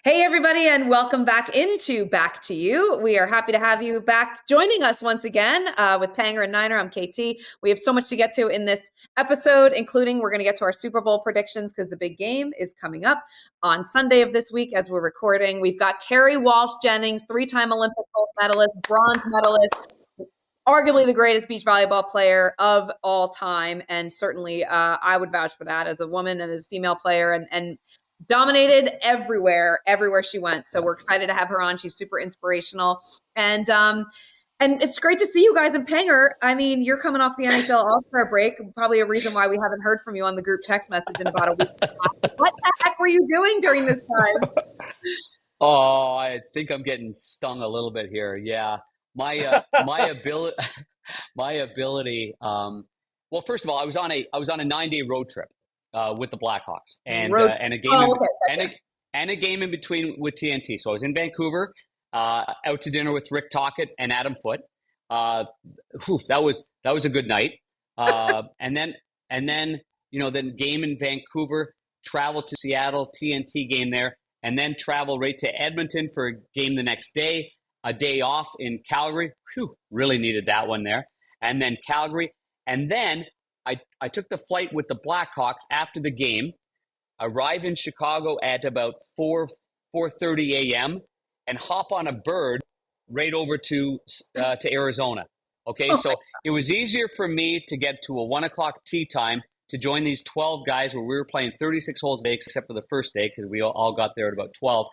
Hey, everybody, and welcome back into Back to You. We are happy to have you back joining us once again with Panger and Niner. I'm KT. We have so much to get to in this episode, including we're going to get to our Super Bowl predictions because the big game is coming up on Sunday of this week as we're recording. We've got Kerri Walsh Jennings, three-time Olympic gold medalist, bronze medalist, arguably the greatest beach volleyball player of all time. And certainly I would vouch for that as a woman and a female player and dominated everywhere she went. So we're excited to have her on. She's super inspirational. And it's great to see you guys in Panger. I mean, you're coming off the NHL All-Star break, probably a reason why we haven't heard from you on the group text message in about a week. What the heck were you doing during this time? Oh, I think I'm getting stung a little bit here. Yeah. My ability. Well, first of all, I was on a 9-day road trip with the Blackhawks and a game and a game in between with TNT. So I was in Vancouver, out to dinner with Rick Tocchet and Adam Foote. That was a good night. And then then game in Vancouver, travel to Seattle, TNT game there, and then travel right to Edmonton for a game the next day. A day off in Calgary. Really needed that one there. And then Calgary. And then I took the flight with the Blackhawks after the game, arrive in Chicago at about 4:30 a.m. and hop on a bird right over to Arizona. Okay, so it was easier for me to get to a 1 o'clock tee time to join these 12 guys where we were playing 36 holes a day, except for the first day because we all got there at about 12.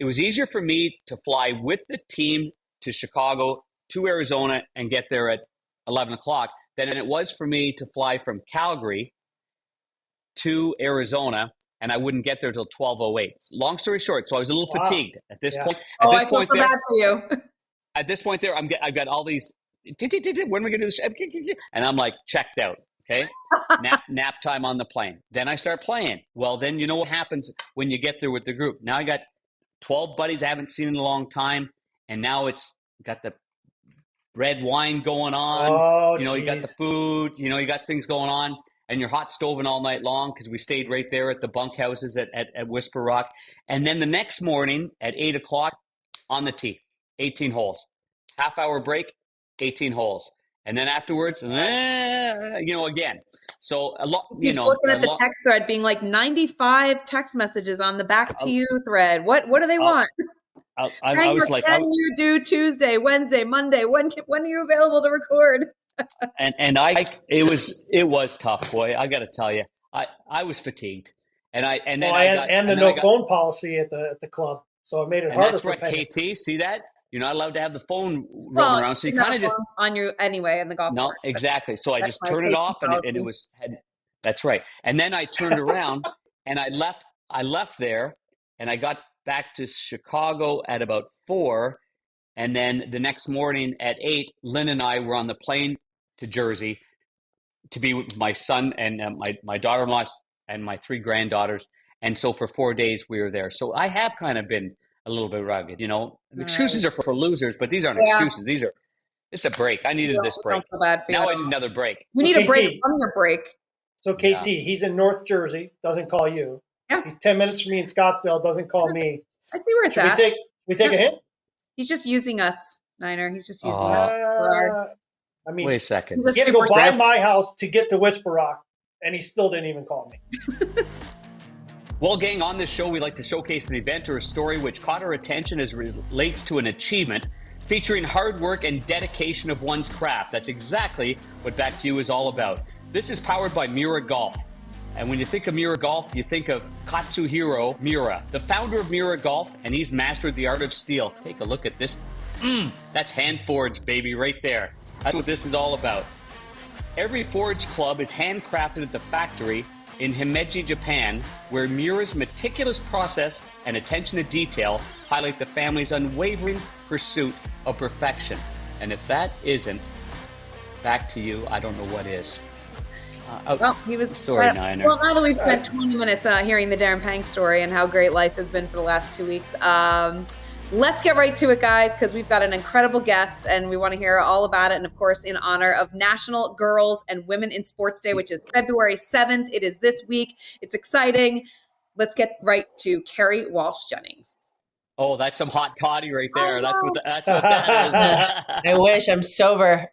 It was easier for me to fly with the team to Chicago, to Arizona, and get there at 11 o'clock than it was for me to fly from Calgary to Arizona, and I wouldn't get there till 12:08. Long story short, so I was a little fatigued at this point. I feel so bad for you. At this point there, I've got all these, when are we going to do this? And I'm like checked out, okay? nap time on the plane. Then I start playing. Well, then you know what happens when you get there with the group. Now I got 12 buddies I haven't seen in a long time, and now it's got the red wine going on. You got the food, you got things going on, and you're hot stoving all night long because we stayed right there at the bunkhouses at Whisper Rock. And then the next morning at 8 o'clock on the tee, 18 holes. Half-hour break, 18 holes. And then afterwards, again. So a lot. Keeps looking at the text thread, being like 95 text messages on the Back to You thread. What do they want? I was like, can you do Tuesday, Wednesday, Monday? When are you available to record? and it was tough, boy. I got to tell you, I was fatigued, and the no phone policy at the club, so it made it harder. That's right, KT. See that? You're not allowed to have the phone rolling around, so you kind of just on you anyway in the golf. No, exactly. So I just turned it off, and it was. That's right. And then I turned around and I left there, and I got back to Chicago at about 4, and then the next morning at 8, Lynn and I were on the plane to Jersey to be with my son and my daughter-in-law and my 3 granddaughters, and so for 4 days we were there. So I have kind of been a little bit rugged, Excuses are for losers, but these aren't excuses. It's a break. I needed this break. Don't feel bad for now you. I need another break. We need a break from your break. So KT, he's in North Jersey, doesn't call you. Yeah. He's 10 minutes from me in Scottsdale, doesn't call me. I see where it's at. Should we take a hint? He's just using us, Niner. He's just using us. I mean, wait a second. He had to go by my house to get to Whisper Rock, and he still didn't even call me. Well, gang, on this show, we like to showcase an event or a story which caught our attention as relates to an achievement featuring hard work and dedication of one's craft. That's exactly what Back to You is all about. This is powered by Miura Golf. And when you think of Miura Golf, you think of Katsuhiro Miura, the founder of Miura Golf, and he's mastered the art of steel. Take a look at this. That's hand-forged, baby, right there. That's what this is all about. Every forged club is handcrafted at the factory in Himeji, Japan, where Miura's meticulous process and attention to detail highlight the family's unwavering pursuit of perfection. And if that isn't Back to You, I don't know what is. Well, he was story Niner. Well, now that we've spent 20 minutes hearing the Darren Pang story and how great life has been for the last 2 weeks, let's get right to it, guys, because we've got an incredible guest and we want to hear all about it. And of course, in honor of National Girls and Women in Sports Day, which is February 7th. It is this week. It's exciting. let's get right to Kerri Walsh Jennings. Oh, that's some hot toddy right there. That's what that is. I wish I'm sober.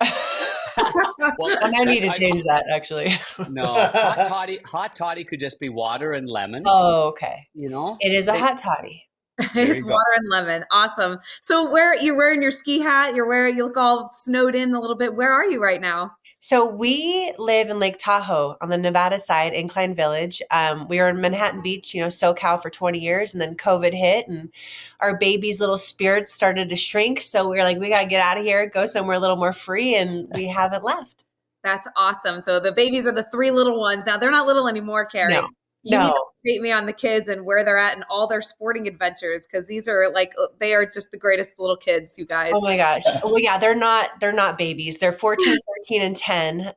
Well, I might need to change that actually. No, hot toddy could just be water and lemon. Oh, okay. It is a hot toddy. It's water and lemon. Awesome. So you're wearing your ski hat, you look all snowed in a little bit. Where are you right now? So we live in Lake Tahoe on the Nevada side, Incline Village. We were in Manhattan Beach, SoCal for 20 years, and then COVID hit and our baby's little spirits started to shrink. So we were like, we got to get out of here, go somewhere a little more free, and we haven't left. That's awesome. So the babies are the 3 little ones. Now they're not little anymore, Kerri. No. You need to update me on the kids and where they're at and all their sporting adventures, because these are they are just the greatest little kids, you guys. Oh my gosh. Well, yeah, they're not babies. They're 14, 13, and 10,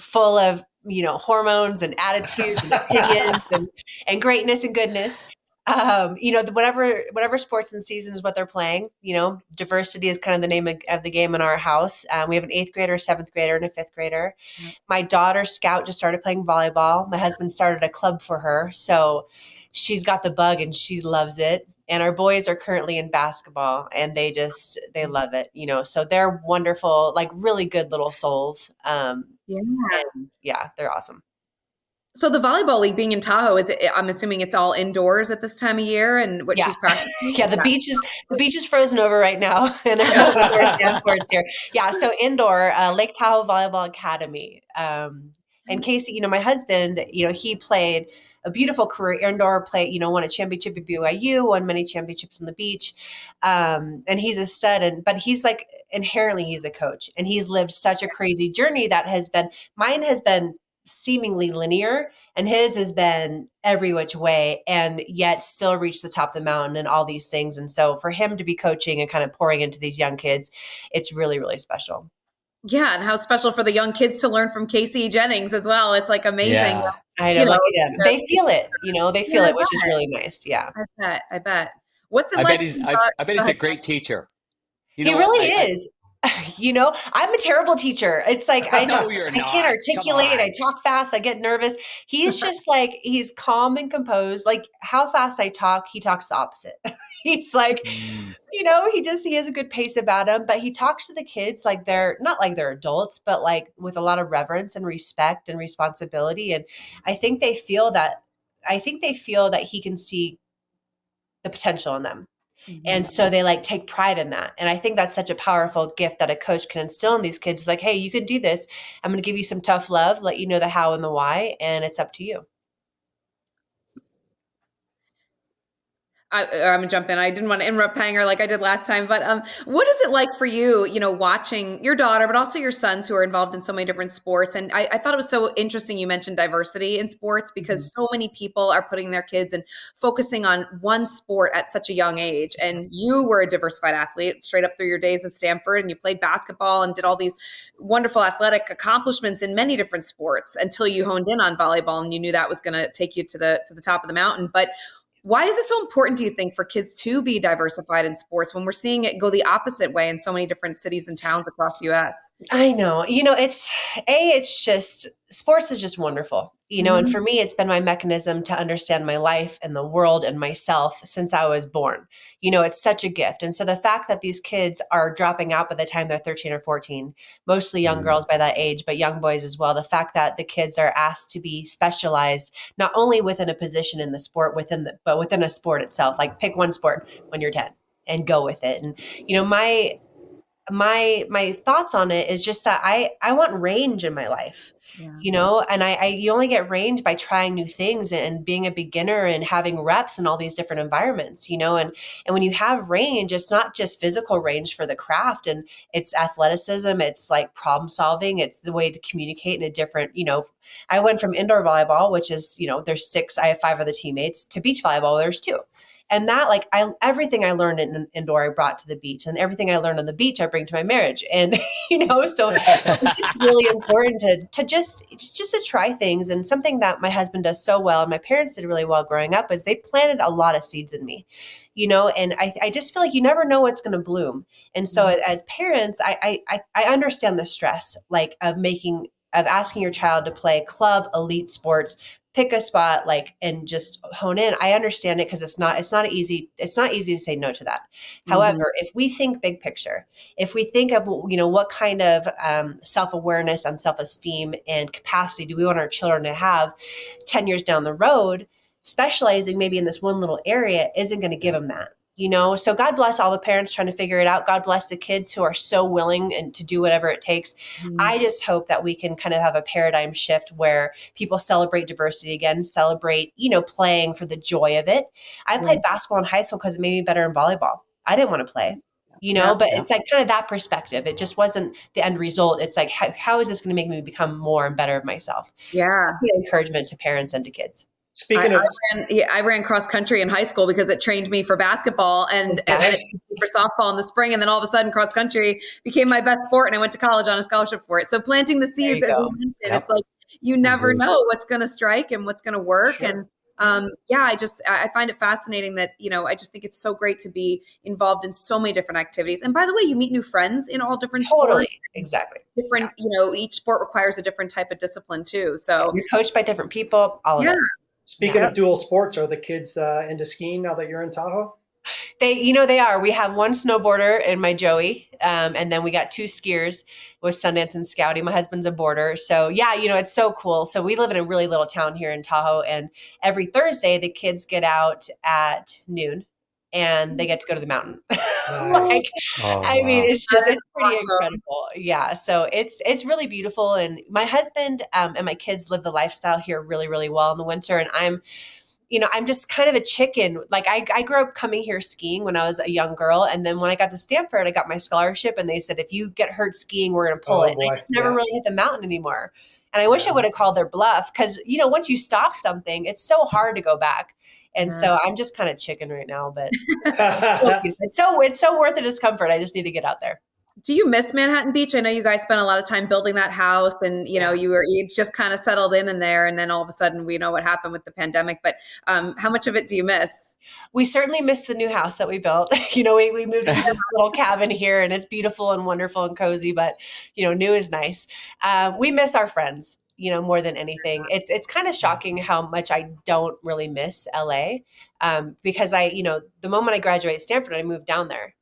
full of, hormones and attitudes and opinions and greatness and goodness. Whatever sports and seasons what they're playing, diversity is kind of the name of the game in our house. We have an 8th grader, 7th grader, and a 5th grader. Mm-hmm. My daughter Scout just started playing volleyball. My husband started a club for her. So she's got the bug and she loves it. And our boys are currently in basketball and they love it, so they're wonderful, like really good little souls. They're awesome. So the volleyball league being in Tahoe, I'm assuming it's all indoors at this time of year and what she's practicing? Yeah, the beach is frozen over right now and there's no indoor sand courts here. Yeah, so indoor, Lake Tahoe Volleyball Academy. And Casey, my husband, he played a beautiful career indoor, won a championship at BYU, won many championships on the beach. And he's a stud, but he's inherently he's a coach and he's lived such a crazy journey mine has been seemingly linear and his has been every which way and yet still reach the top of the mountain and all these things. And so for him to be coaching and kind of pouring into these young kids, it's really, really special. Yeah. And how special for the young kids to learn from Kerri Jennings as well. It's amazing. Yeah. I know. They feel it, they feel it, which is really nice. Yeah. I bet. What's it like? I bet he's a great teacher. He really is. I'm a terrible teacher. It's I can't articulate. I talk fast. I get nervous. He's just he's calm and composed. How fast I talk, he talks the opposite. He's he has a good pace about him, but he talks to the kids they're not they're adults, but with a lot of reverence and respect and responsibility. And I think they feel that he can see the potential in them. Mm-hmm. And so they take pride in that. And I think that's such a powerful gift that a coach can instill in these kids. It's hey, you can do this. I'm going to give you some tough love, let you know the how and the why, and it's up to you. I'm gonna jump in. I didn't want to interrupt Panger like I did last time, but what is it like for you, watching your daughter, but also your sons who are involved in so many different sports? And I thought it was so interesting you mentioned diversity in sports because so many people are putting their kids and focusing on one sport at such a young age. And you were a diversified athlete straight up through your days in Stanford, and you played basketball and did all these wonderful athletic accomplishments in many different sports until you honed in on volleyball and you knew that was going to take you to the top of the mountain. But why is it so important, do you think, for kids to be diversified in sports when we're seeing it go the opposite way in so many different cities and towns across the U.S.? I know. It's just sports is just wonderful, and for me, it's been my mechanism to understand my life and the world and myself since I was born. It's such a gift. And so the fact that these kids are dropping out by the time they're 13 or 14, mostly young girls by that age, but young boys as well. The fact that the kids are asked to be specialized, not only within a position in the sport, but within a sport itself, pick one sport when you're 10 and go with it. And, my thoughts on it is just that I want range in my life. Yeah. And you only get range by trying new things and being a beginner and having reps in all these different environments, and when you have range, it's not just physical range for the craft and it's athleticism. It's problem solving. It's the way to communicate in a different, I went from indoor volleyball, which is, there's 6, I have 5 other teammates, to beach volleyball, there's 2. And that everything I learned in indoor, I brought to the beach, and everything I learned on the beach, I bring to my marriage. And, so it's just really important to just to try things. And something that my husband does so well, and my parents did really well growing up, is they planted a lot of seeds in me, and I just feel you never know what's going to bloom. And so as parents, I understand the stress, of asking your child to play club elite sports, pick a spot, like, and just hone in. I understand it because it's not easy to say no to that. However, if we think big picture, if we think of, what kind of self-awareness and self-esteem and capacity do we want our children to have 10 years down the road, specializing maybe in this one little area isn't going to give them that. So God bless all the parents trying to figure it out. God bless the kids who are so willing and to do whatever it takes. I just hope that we can kind of have a paradigm shift where people celebrate diversity again, celebrate, playing for the joy of it. I played basketball in high school because it made me better in volleyball. I didn't want to play, but it's like kind of that perspective. It just wasn't the end result. It's like, how is this going to make me become more and better of myself? Yeah. So that's the encouragement to parents and to kids. Speaking of, I ran cross country in high school because it trained me for basketball and for softball in the spring. And then all of a sudden cross country became my best sport. And I went to college on a scholarship for it. So planting the seeds, as you mentioned, it's like, you never know what's going to strike and what's going to work. Sure. And I find it fascinating that, I just think it's so great to be involved in so many different activities. And by the way, you meet new friends in all different sports. Exactly. Different, each sport requires a different type of discipline too. So you're coached by different people, all of it. Speaking of dual sports, are the kids into skiing now that you're in Tahoe? They are. We have one snowboarder and my Joey, and then we got 2 skiers with Sundance and Scouty. My husband's a boarder. So it's so cool. So we live in a really little town here in Tahoe, and every Thursday the kids get out at noon and they get to go to the mountain. Nice. It's pretty incredible. Yeah. So it's really beautiful. And my husband and my kids live the lifestyle here really, really well in the winter. And I'm just kind of a chicken. Like I grew up coming here skiing when I was a young girl. And then when I got to Stanford, I got my scholarship and they said, if you get hurt skiing, we're going to pull it. And I just never really hit the mountain anymore. And I wish I would have called their bluff because, once you stop something, it's so hard to go back. And so I'm just kind of chicken right now, but it's so worth the discomfort. I just need to get out there. Do you miss Manhattan Beach? I know you guys spent a lot of time building that house and, you just kind of settled in there. And then all of a sudden we know what happened with the pandemic, but how much of it do you miss? We certainly miss the new house that we built. We moved into this little cabin here and it's beautiful and wonderful and cozy, but, new is nice. We miss our friends, more than anything. It's kind of shocking how much I don't really miss LA because the moment I graduated Stanford, I moved down there.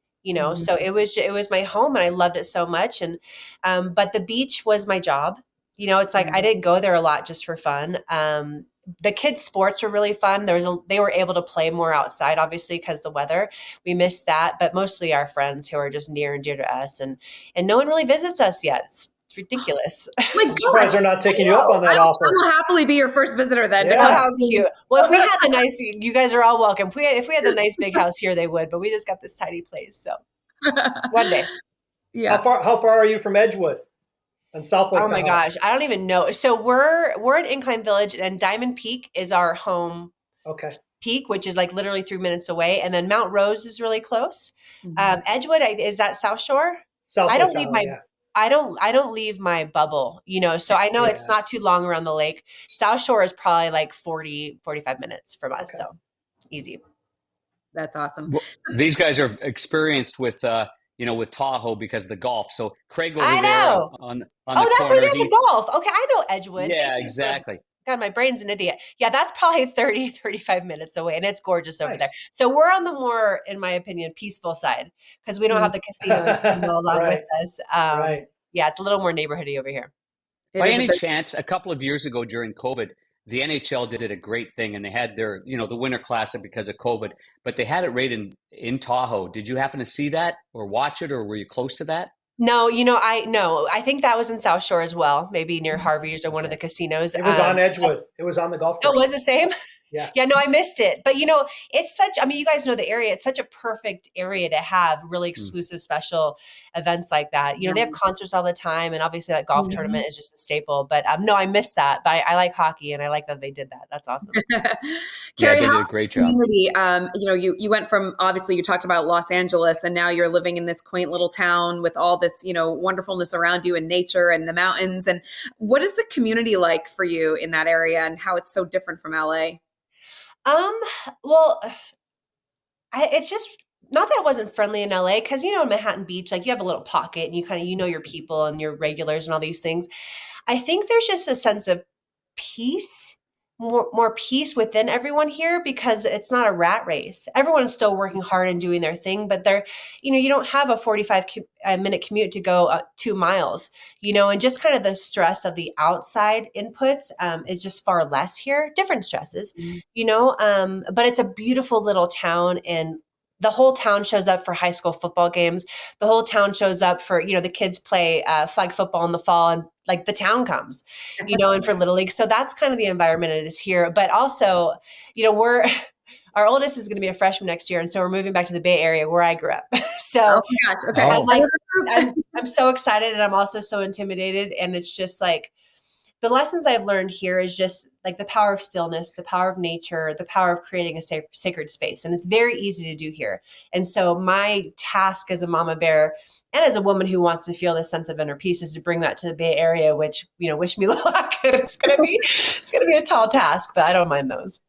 So it was my home and I loved it so much. And, but the beach was my job. It's like, I didn't go there a lot just for fun. The kids' sports were really fun. They were able to play more outside, obviously, because the weather, we missed that, but mostly our friends who are just near and dear to us and no one really visits us yet. It's ridiculous. I'm surprised they're not taking you up on that offer. I will happily be your first visitor then. Yeah. How cute. Well, if we had you guys are all welcome. If we had the nice big house here, they would, but we just got this tiny place. So one day. Yeah. How far are you from Edgewood and South Lake? Oh my gosh. I don't even know. So we're in Incline Village and Diamond Peak is our home. Okay. Peak, which is like literally 3 minutes away. And then Mount Rose is really close. Edgewood, is that South Shore? South I don't Lake leave my I don't leave my bubble, so I know it's not too long around the lake. South Shore is probably like 40, 45 minutes from us. So easy. That's awesome. Well, these guys are experienced with, with Tahoe because of the golf. So Craig over there on the that's corner, where they have the golf. Okay. I know Edgewood. Yeah, exactly. God, my brain's an idiot. Yeah, that's probably 30, 35 minutes away, and it's gorgeous over there. So we're on the more, in my opinion, peaceful side because we don't have the casinos along with us. Yeah, it's a little more neighborhoody over here. By any chance, a couple of years ago during COVID, the NHL did a great thing, and they had their, the Winter Classic because of COVID, but they had it right in Tahoe. Did you happen to see that or watch it, or were you close to that? No, I think that was in South Shore as well, maybe near Harvey's or one of the casinos. It was on Edgewood. It was on the golf course. Oh, was the same? Yeah. Yeah, no, I missed it. But, it's you guys know the area. It's such a perfect area to have really exclusive special events like that. They have concerts all the time. And obviously that golf tournament is just a staple. But no, I missed that. But I like hockey and I like that they did that. That's awesome. Kerri, they did a great job. You went from, obviously you talked about Los Angeles and now you're living in this quaint little town with all this, wonderfulness around you and nature and the mountains. And what is the community like for you in that area and how it's so different from LA? Well, it's just not that it wasn't friendly in LA because, in Manhattan Beach, like you have a little pocket and you kind of, your people and your regulars and all these things. I think there's just a sense of peace more peace within everyone here, because it's not a rat race. Everyone's still working hard and doing their thing, but you don't have a 45-minute commute to go 2 miles, and just kind of the stress of the outside inputs is just far less here. Different stresses, but it's a beautiful little town, and the whole town shows up for high school football games. The whole town shows up for, the kids play flag football in the fall, and like the town comes, and for Little League. So that's kind of the environment it is here. But also, our oldest is going to be a freshman next year. And so we're moving back to the Bay Area where I grew up. So oh my gosh, okay. I'm like, I'm so excited, and I'm also so intimidated. And it's just like, the lessons I've learned here is just like the power of stillness, the power of nature, the power of creating a sacred space. And it's very easy to do here. And so my task as a mama bear and as a woman who wants to feel this sense of inner peace is to bring that to the Bay Area, which, wish me luck. It's going to be a tall task, but I don't mind those.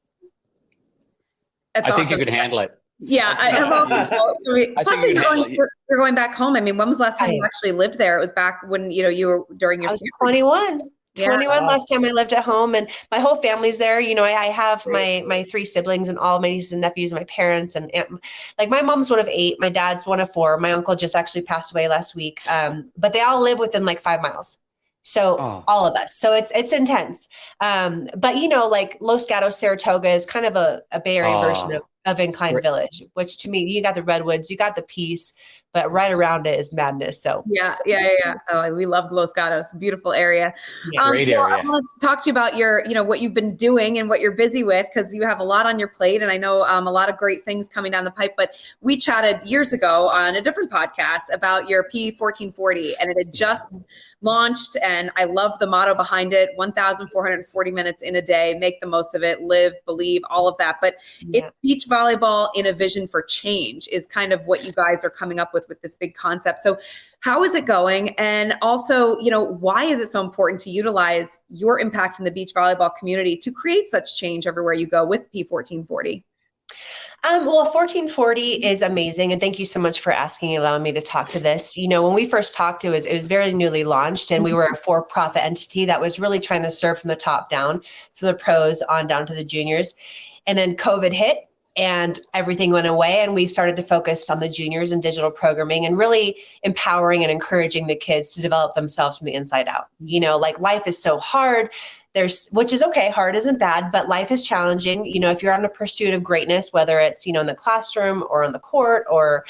That's I think awesome. you can handle it. Yeah. You're going back home. I mean, when was the last time you actually lived there? It was back when, you were during your— I was 21. 21 last time I lived at home, and my whole family's there. I have my 3 siblings and all my nieces and nephews, and my parents, and like my mom's one of 8, my dad's one of 4. My uncle just actually passed away last week. But they all live within like 5 miles. So all of us. So it's intense. But like Los Gatos, Saratoga is kind of a Bay Area version of Incline Village, which to me, you got the redwoods, you got the peace, but right around it is madness. So yeah. Oh, we love Los Gatos, beautiful area. Great area. I want to talk to you about your, what you've been doing and what you're busy with, because you have a lot on your plate, and I know a lot of great things coming down the pipe. But we chatted years ago on a different podcast about your P1440, and it had just launched, and I love the motto behind it: 1,440 minutes in a day, make the most of it, live, believe, all of that. But it's beach volleyball in a vision for change is kind of what you guys are coming up with this big concept. So how is it going? And also, why is it so important to utilize your impact in the beach volleyball community to create such change everywhere you go with P1440? Well, 1440 is amazing. And thank you so much for asking and allowing me to talk to this. When we first talked, it was very newly launched, and we were a for-profit entity that was really trying to serve from the top down, from the pros on down to the juniors. And then COVID hit, and everything went away, and we started to focus on the juniors and digital programming and really empowering and encouraging the kids to develop themselves from the inside out. Like life is so hard. Which is okay. Hard isn't bad, but life is challenging. If you're on a pursuit of greatness, whether it's, in the classroom or on the court or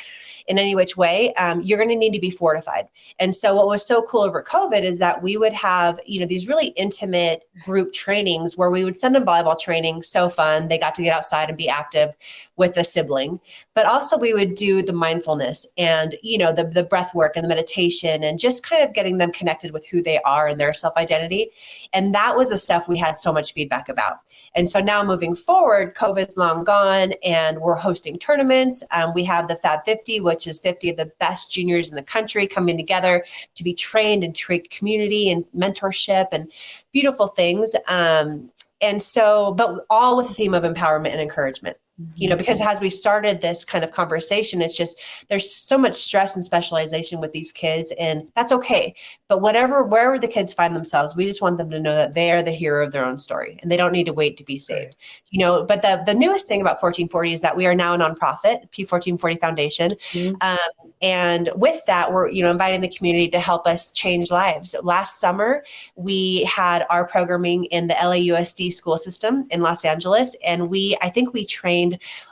in any which way, you're going to need to be fortified. And so what was so cool over COVID is that we would have, these really intimate group trainings where we would send them volleyball training. So fun. They got to get outside and be active with a sibling, but also we would do the mindfulness and, the breath work and the meditation, and just kind of getting them connected with who they are and their self-identity. And that was the stuff we had so much feedback about. And so now moving forward, COVID's long gone, and we're hosting tournaments. We have the Fab 50, which is 50 of the best juniors in the country coming together to be trained and create community and mentorship and beautiful things. And so, but all with the theme of empowerment and encouragement. Because as we started this kind of conversation, it's just, there's so much stress and specialization with these kids, and that's okay. But wherever the kids find themselves, we just want them to know that they are the hero of their own story, and they don't need to wait to be saved. But the newest thing about 1440 is that we are now a nonprofit, P1440 Foundation. And with that, we're, inviting the community to help us change lives. Last summer, we had our programming in the LAUSD school system in Los Angeles, and I think we trained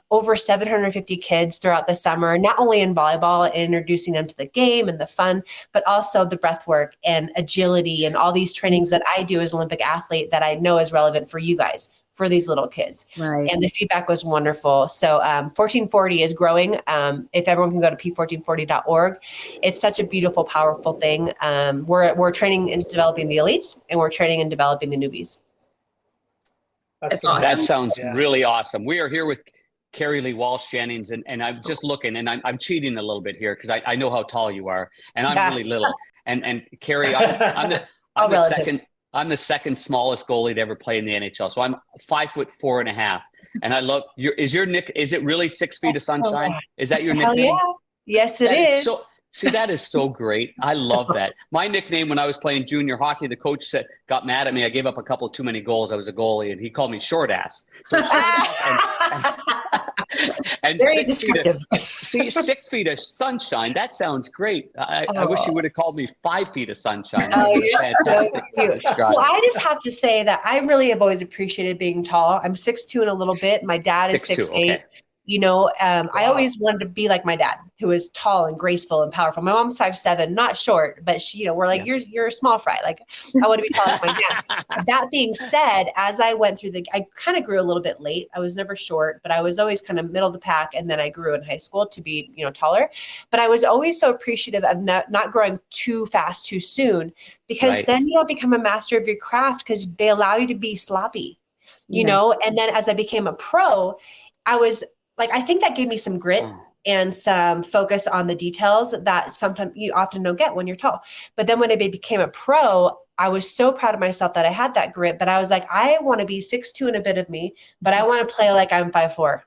over 750 kids throughout the summer, not only in volleyball and introducing them to the game and the fun, but also the breath work and agility and all these trainings that I do as an Olympic athlete that I know is relevant for you guys, for these little kids. Right. And the feedback was wonderful. So 1440 is growing. If everyone can go to p1440.org, it's such a beautiful, powerful thing. We're training and developing the elites, and we're training and developing the newbies. That's awesome. That sounds really awesome. We are here with Kerri Walsh Jennings, and I'm just looking, and I'm cheating a little bit here because I know how tall you are, and I'm really little. And Kerri, I'm the second smallest goalie to ever play in the NHL. So I'm 5'4.5", and I love is it really 6 feet of sunshine? Is that your nickname? Yeah. Yes, it is. See, that is so great. I love that. My nickname when I was playing junior hockey, the coach got mad at me. I gave up a couple too many goals. I was a goalie, and he called me short ass. So short ass and Very 6 feet of, descriptive. see, 6 feet of sunshine. That sounds great. I wish you would have called me 5 feet of sunshine. That would You're be fantastic. so cute. Well, I just have to say that I really have always appreciated being tall. I'm 6'2" and a little bit. My dad is 6'8". Okay. You know, I always wanted to be like my dad, who is tall and graceful and powerful. My mom's 5'7", not short, but she, you know, we're like, you're a small fry. Like, I want to be tall like my dad. That being said, as I went through I kind of grew a little bit late. I was never short, but I was always kind of middle of the pack. And then I grew in high school to be, you know, taller. But I was always so appreciative of not growing too fast, too soon, because then you don't become a master of your craft because they allow you to be sloppy, you know? And then as I became a pro, I was like, I think that gave me some grit and some focus on the details that sometimes you often don't get when you're tall. But then when I became a pro, I was so proud of myself that I had that grit, but I was like, I want to be 6'2" and a bit of me, but I want to play like I'm 5'4",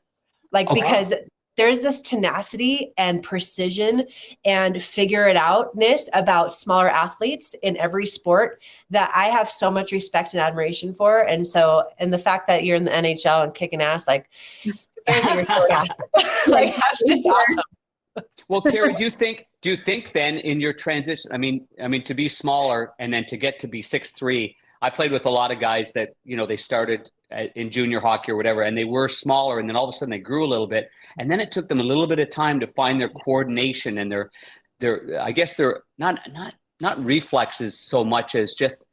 like, because there's this tenacity and precision and figure it outness about smaller athletes in every sport that I have so much respect and admiration for. And the fact that you're in the NHL and kicking ass, like, your short ass. Like, that's just awesome. Well, Kerri, do you think then in your transition, I mean, to be smaller and then to get to be 6'3", I played with a lot of guys that, you know, they started in junior hockey or whatever, and they were smaller, and then all of a sudden they grew a little bit, and then it took them a little bit of time to find their coordination and their I guess they're not reflexes so much as just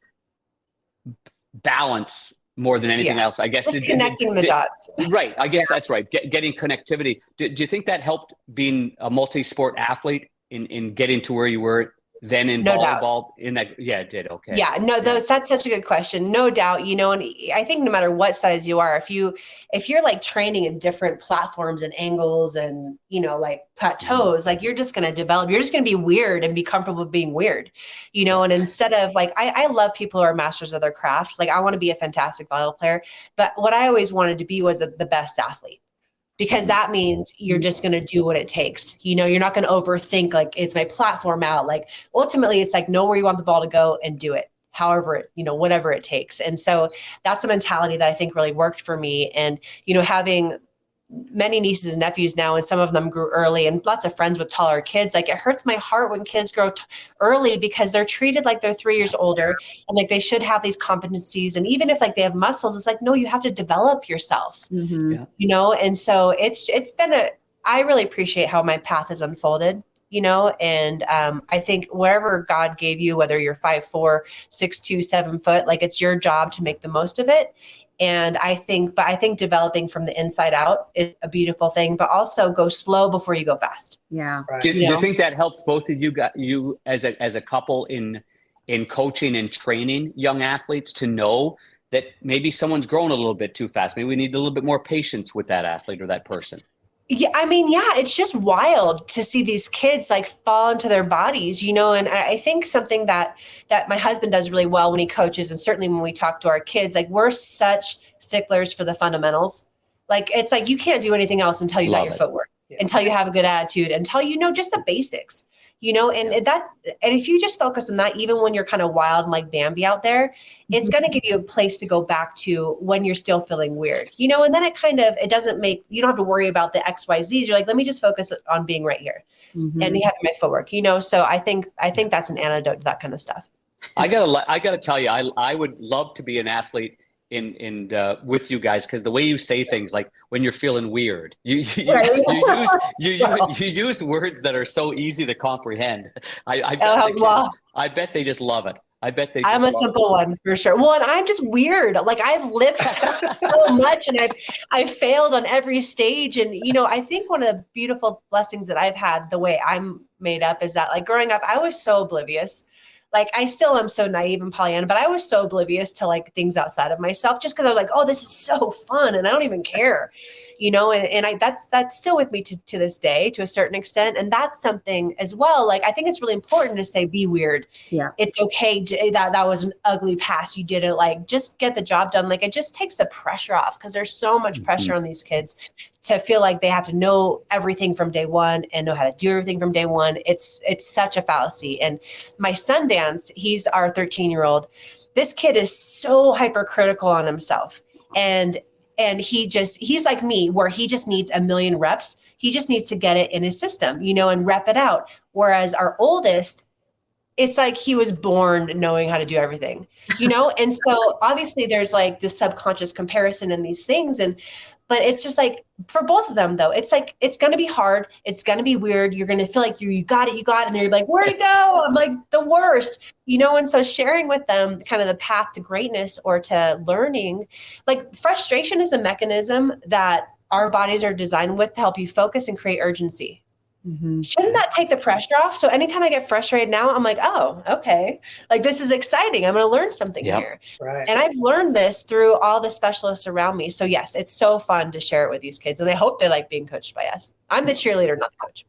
balance more than anything else, I guess. Just connecting the dots. Right. I guess that's right. Getting connectivity. Do you think that helped being a multi-sport athlete in getting to where you were then in volleyball? In that, yeah, it did. Okay. Yeah, no, that's such a good question. No doubt, you know, and I think no matter what size you are, if you're like training in different platforms and angles and, you know, like plateaus, like you're just going to develop, you're just going to be weird and be comfortable being weird, you know, and instead of like, I love people who are masters of their craft. Like, I want to be a fantastic volleyball player, but what I always wanted to be was the best athlete. Because that means you're just going to do what it takes. You know, you're not going to overthink, like, it's my platform out. Like, ultimately, it's like, know where you want the ball to go and do it, however it, you know, whatever it takes. And so that's a mentality that I think really worked for me. And, you know, having many nieces and nephews now, and some of them grew early, and lots of friends with taller kids. Like, it hurts my heart when kids grow early because they're treated like they're 3 years older and like they should have these competencies. And even if like they have muscles, it's like, no, you have to develop yourself, you know? And so it's been I really appreciate how my path has unfolded, you know? And I think wherever God gave you, whether you're 5'4", 6'2", 7 foot, like, it's your job to make the most of it. And I think developing from the inside out is a beautiful thing, but also go slow before you go fast. Yeah. Right. Do you think that helps both of you as a couple in coaching and training young athletes to know that maybe someone's growing a little bit too fast? Maybe we need a little bit more patience with that athlete or that person. Yeah, I mean, yeah, it's just wild to see these kids like fall into their bodies, you know, and I think something that my husband does really well when he coaches, and certainly when we talk to our kids, like, we're such sticklers for the fundamentals. Like, it's like, you can't do anything else until you got your footwork, until you have a good attitude, until you know just the basics, you know, and if you just focus on that, even when you're kind of wild and like Bambi out there, it's going to give you a place to go back to when you're still feeling weird, you know, and then it doesn't make, you don't have to worry about the XYZs. You're like, let me just focus on being right here and having my footwork, you know? So I think that's an antidote to that kind of stuff. I gotta tell you, I would love to be an athlete in with you guys, because the way you say things, like when you're feeling weird, you use words that are so easy to comprehend. I bet they just love it. I'm a simple one for sure. Well, and I'm just weird. Like, I've lived so much, and I've failed on every stage. And, you know, I think one of the beautiful blessings that I've had, the way I'm made up, is that, like, growing up, I was so oblivious. Like, I still am so naive and Pollyanna, but I was so oblivious to like things outside of myself, just because I was like, oh, this is so fun and I don't even care, and that's still with me to this day, to a certain extent. And that's something as well. Like, I think it's really important to say, be weird. Yeah. It's okay. That was an ugly pass. You didn't like, just get the job done. Like, it just takes the pressure off, because there's so much pressure on these kids to feel like they have to know everything from day one and know how to do everything from day one. It's such a fallacy. And my son, Dance, he's our 13-year-old. This kid is so hypercritical on himself. And he's like me, where he just needs a million reps. He just needs to get it in his system, and rep it out. Whereas our oldest, it's like he was born knowing how to do everything, And so obviously there's like this subconscious comparison in these things. But it's just like, for both of them though, it's like, it's going to be hard. It's going to be weird. You're going to feel like you got it. And they're like, where'd it go? I'm like the worst, And so sharing with them kind of the path to greatness or to learning, like, frustration is a mechanism that our bodies are designed with to help you focus and create urgency. Mm-hmm. Shouldn't that take the pressure off? So anytime I get frustrated now, I'm like, oh, okay. Like, this is exciting. I'm going to learn something here. Right. And I've learned this through all the specialists around me. So yes, it's so fun to share it with these kids. And I hope they like being coached by us. I'm the cheerleader, not the coach.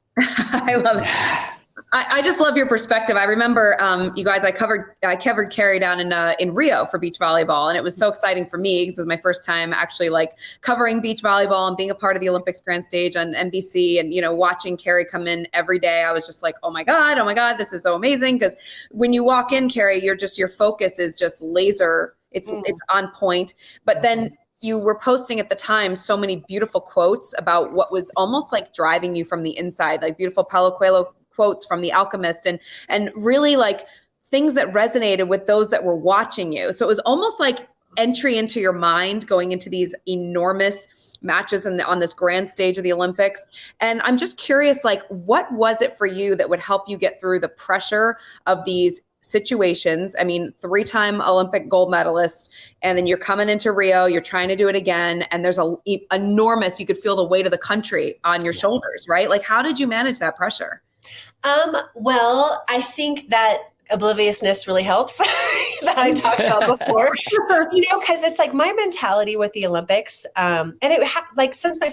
I love it. I just love your perspective. I remember, you guys, I covered Kerri down in Rio for beach volleyball, and it was so exciting for me because it was my first time actually like covering beach volleyball and being a part of the Olympics grand stage on NBC, and watching Kerri come in every day. I was just like, oh my God, this is so amazing, because when you walk in, Kerri, your focus is just laser. It's on point. But then you were posting at the time so many beautiful quotes about what was almost like driving you from the inside, like beautiful Paulo Coelho quotes from The Alchemist, and really like things that resonated with those that were watching you. So it was almost like entry into your mind going into these enormous matches on this grand stage of the Olympics. And I'm just curious, like, what was it for you that would help you get through the pressure of these situations? I mean, 3-time Olympic gold medalist, and then you're coming into Rio, you're trying to do it again, and there's enormous, you could feel the weight of the country on your shoulders, right? Like, how did you manage that pressure? Well, I think that obliviousness really helps that I talked about before, because it's like my mentality with the Olympics. And it like since my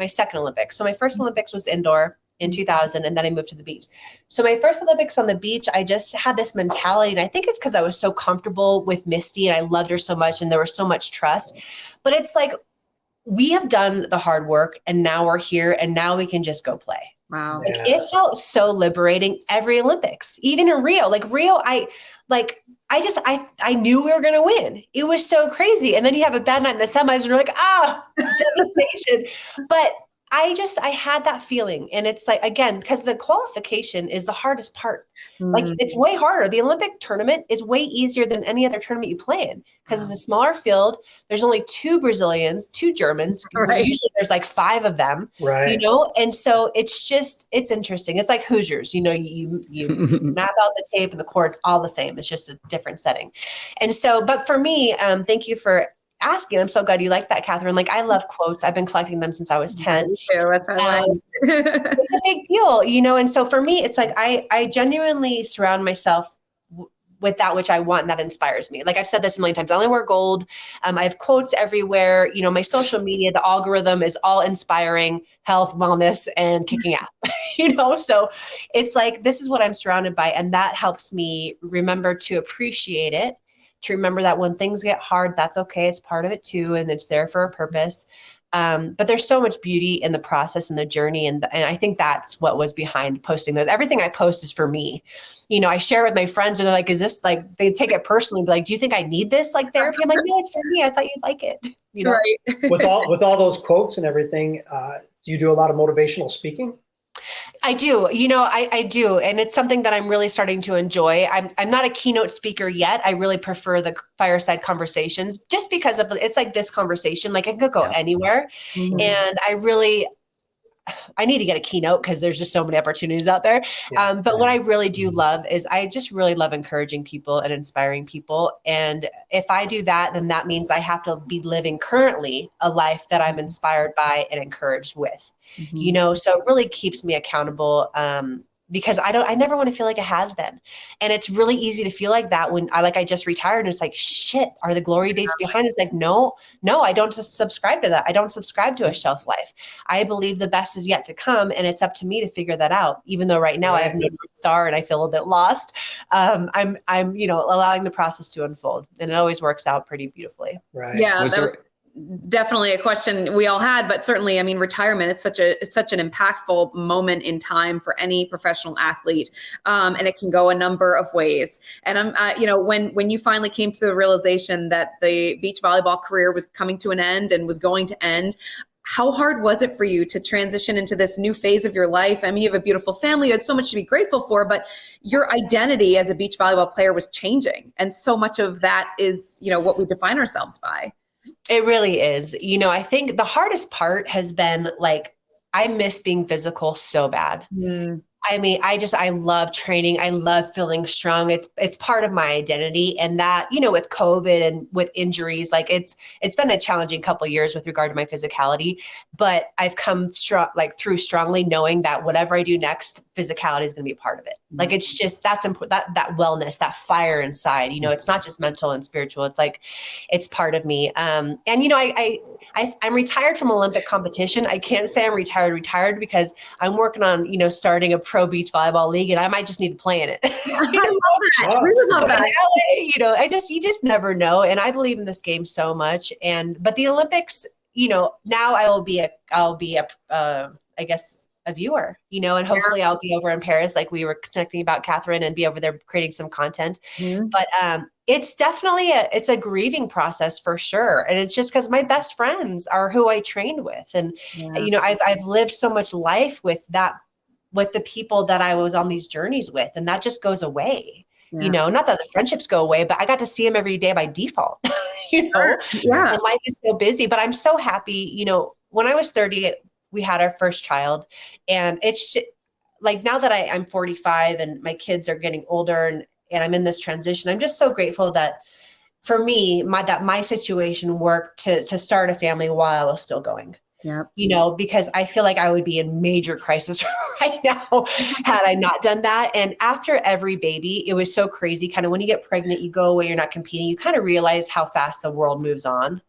second Olympics. So my first Olympics was indoor in 2000, and then I moved to the beach. So my first Olympics on the beach, I just had this mentality, and I think it's because I was so comfortable with Misty and I loved her so much, and there was so much trust. But it's like, we have done the hard work, and now we're here, and now we can just go play. Wow. Like, it felt so liberating every Olympics, even in Rio. Like Rio, I knew we were going to win. It was so crazy. And then you have a bad night in the semis and you're like, devastation. But I had that feeling. And it's like, again, because the qualification is the hardest part. Like, it's way harder. The Olympic tournament is way easier than any other tournament you play in, because it's a smaller field. There's only 2 Brazilians, 2 Germans. Right. Usually there's like 5 of them, right? And so it's interesting. It's like Hoosiers, you map out the tape and the court's all the same. It's just a different setting. And so, but for me, thank you for asking. I'm so glad you like that, Kathryn. Like, I love quotes. I've been collecting them since I was 10. Me too. That's it's a big deal, And so for me, it's like, I genuinely surround myself with that which I want, and that inspires me. Like, I've said this a million times, I only wear gold. I have quotes everywhere. My social media, the algorithm is all inspiring health, wellness, and kicking ass, so it's like, this is what I'm surrounded by. And that helps me remember to appreciate it, to remember that when things get hard, that's okay. It's part of it too. And it's there for a purpose. But there's so much beauty in the process and the journey. And I think that's what was behind posting those. Everything I post is for me. I share it with my friends, and they're like, is this like, they take it personally, like, do you think I need this like therapy? I'm like, no, it's for me. I thought you'd like it. Right. with all those quotes and everything, do you do a lot of motivational speaking? I do, I do. And it's something that I'm really starting to enjoy. I'm not a keynote speaker yet. I really prefer the fireside conversations, just because it's like this conversation, like, it could go anywhere. Mm-hmm. And I need to get a keynote, because there's just so many opportunities out there. But what I really do love is, I just really love encouraging people and inspiring people. And if I do that, then that means I have to be living currently a life that I'm inspired by and encouraged with, so it really keeps me accountable. because I never want to feel like a has-been. And it's really easy to feel like that when I just retired, and it's like, shit, are the glory days behind? It's like, no, I don't just subscribe to that. I don't subscribe to a shelf life. I believe the best is yet to come, and it's up to me to figure that out. Even though right now I have no North Star and I feel a bit lost, I'm allowing the process to unfold, and it always works out pretty beautifully. Right. Yeah. That was definitely a question we all had, but certainly, I mean, retirement, it's such an impactful moment in time for any professional athlete. And it can go a number of ways. And when you finally came to the realization that the beach volleyball career was coming to an end and was going to end, how hard was it for you to transition into this new phase of your life? I mean, you have a beautiful family, you had so much to be grateful for, but your identity as a beach volleyball player was changing. And so much of that is, what we define ourselves by. It really is. I think the hardest part has been I miss being physical so bad. Mm. I mean, I love training. I love feeling strong. It's part of my identity. And that, with COVID and with injuries, it's been a challenging couple of years with regard to my physicality, but I've come through strongly knowing that whatever I do next, physicality is going to be a part of it. Mm-hmm. It's just, that's important, that wellness, that fire inside, it's not just mental and spiritual. It's it's part of me. And I'm retired from Olympic competition. I can't say I'm retired because I'm working on, starting a pro beach volleyball league, and I might just need to play in it. I love that. I really love that. You just never know. And I believe in this game so much. But the Olympics, now I'll be I guess a viewer, and hopefully I'll be over in Paris, like we were connecting about Kathryn, and be over there creating some content. Mm-hmm. But it's definitely it's a grieving process for sure. And it's just because my best friends are who I trained with. And, I've lived so much life with the people that I was on these journeys with, and that just goes away. Yeah. Not that the friendships go away, but I got to see them every day by default. Yeah. And life is so busy, but I'm so happy. When I was 30, we had our first child, and it's now that I'm 45 and my kids are getting older and I'm in this transition, I'm just so grateful that for me, my situation worked to start a family while I was still going. Yeah. Because I feel like I would be in major crisis right now had I not done that. And after every baby, it was so crazy. Kind of when you get pregnant, you go away, you're not competing. You kind of realize how fast the world moves on,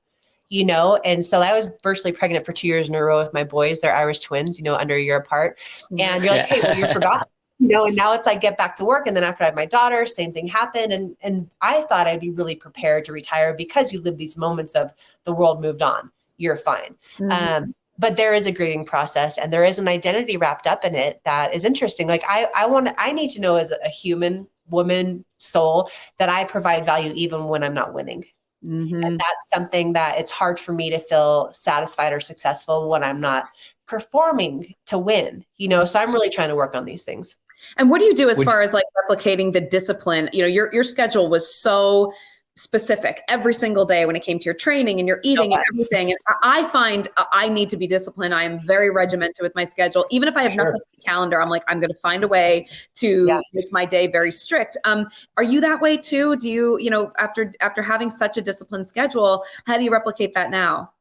And so I was virtually pregnant for 2 years in a row with my boys. They're Irish twins, under a year apart. And you're like, hey, well, you're forgotten. And now it's get back to work. And then after I had my daughter, same thing happened. And I thought I'd be really prepared to retire because you live these moments of the world moved on. You're fine. Mm-hmm. But there is a grieving process, and there is an identity wrapped up in it that is interesting. I need to know as a human woman soul that I provide value even when I'm not winning. Mm-hmm. And that's something that it's hard for me to feel satisfied or successful when I'm not performing to win, so I'm really trying to work on these things. And what do you do as far as replicating the discipline? Your schedule was so specific every single day when it came to your training and your eating and everything. And I find I need to be disciplined. I am very regimented with my schedule. Even if I have nothing on the calendar, I'm I'm going to find a way to make my day very strict. Are you that way too? Do you, after having such a disciplined schedule, how do you replicate that now?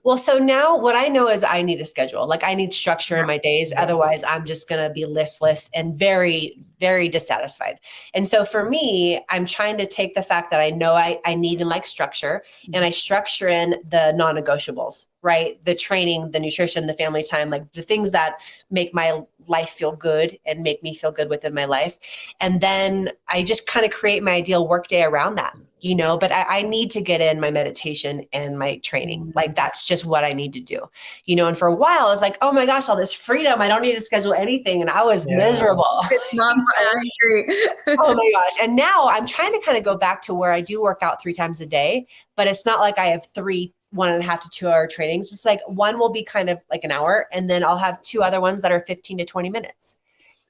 Well, so now what I know is I need a schedule. I need structure in my days. Otherwise, I'm just going to be listless and very, very dissatisfied. And so for me, I'm trying to take the fact that I know I need and like structure, and I structure in the non-negotiables, right? The training, the nutrition, the family time, the things that make my life feel good and make me feel good within my life. And then I just kind of create my ideal workday around that. But I need to get in my meditation and my training. That's just what I need to do, and for a while I was like, oh my gosh, all this freedom. I don't need to schedule anything. And I was miserable. It's not angry. Oh my gosh. And now I'm trying to kind of go back to where I do work out 3 times a day, but it's not like I have 3 1.5 to 2 hour trainings. It's one will be kind of an hour, and then I'll have 2 other ones that are 15 to 20 minutes.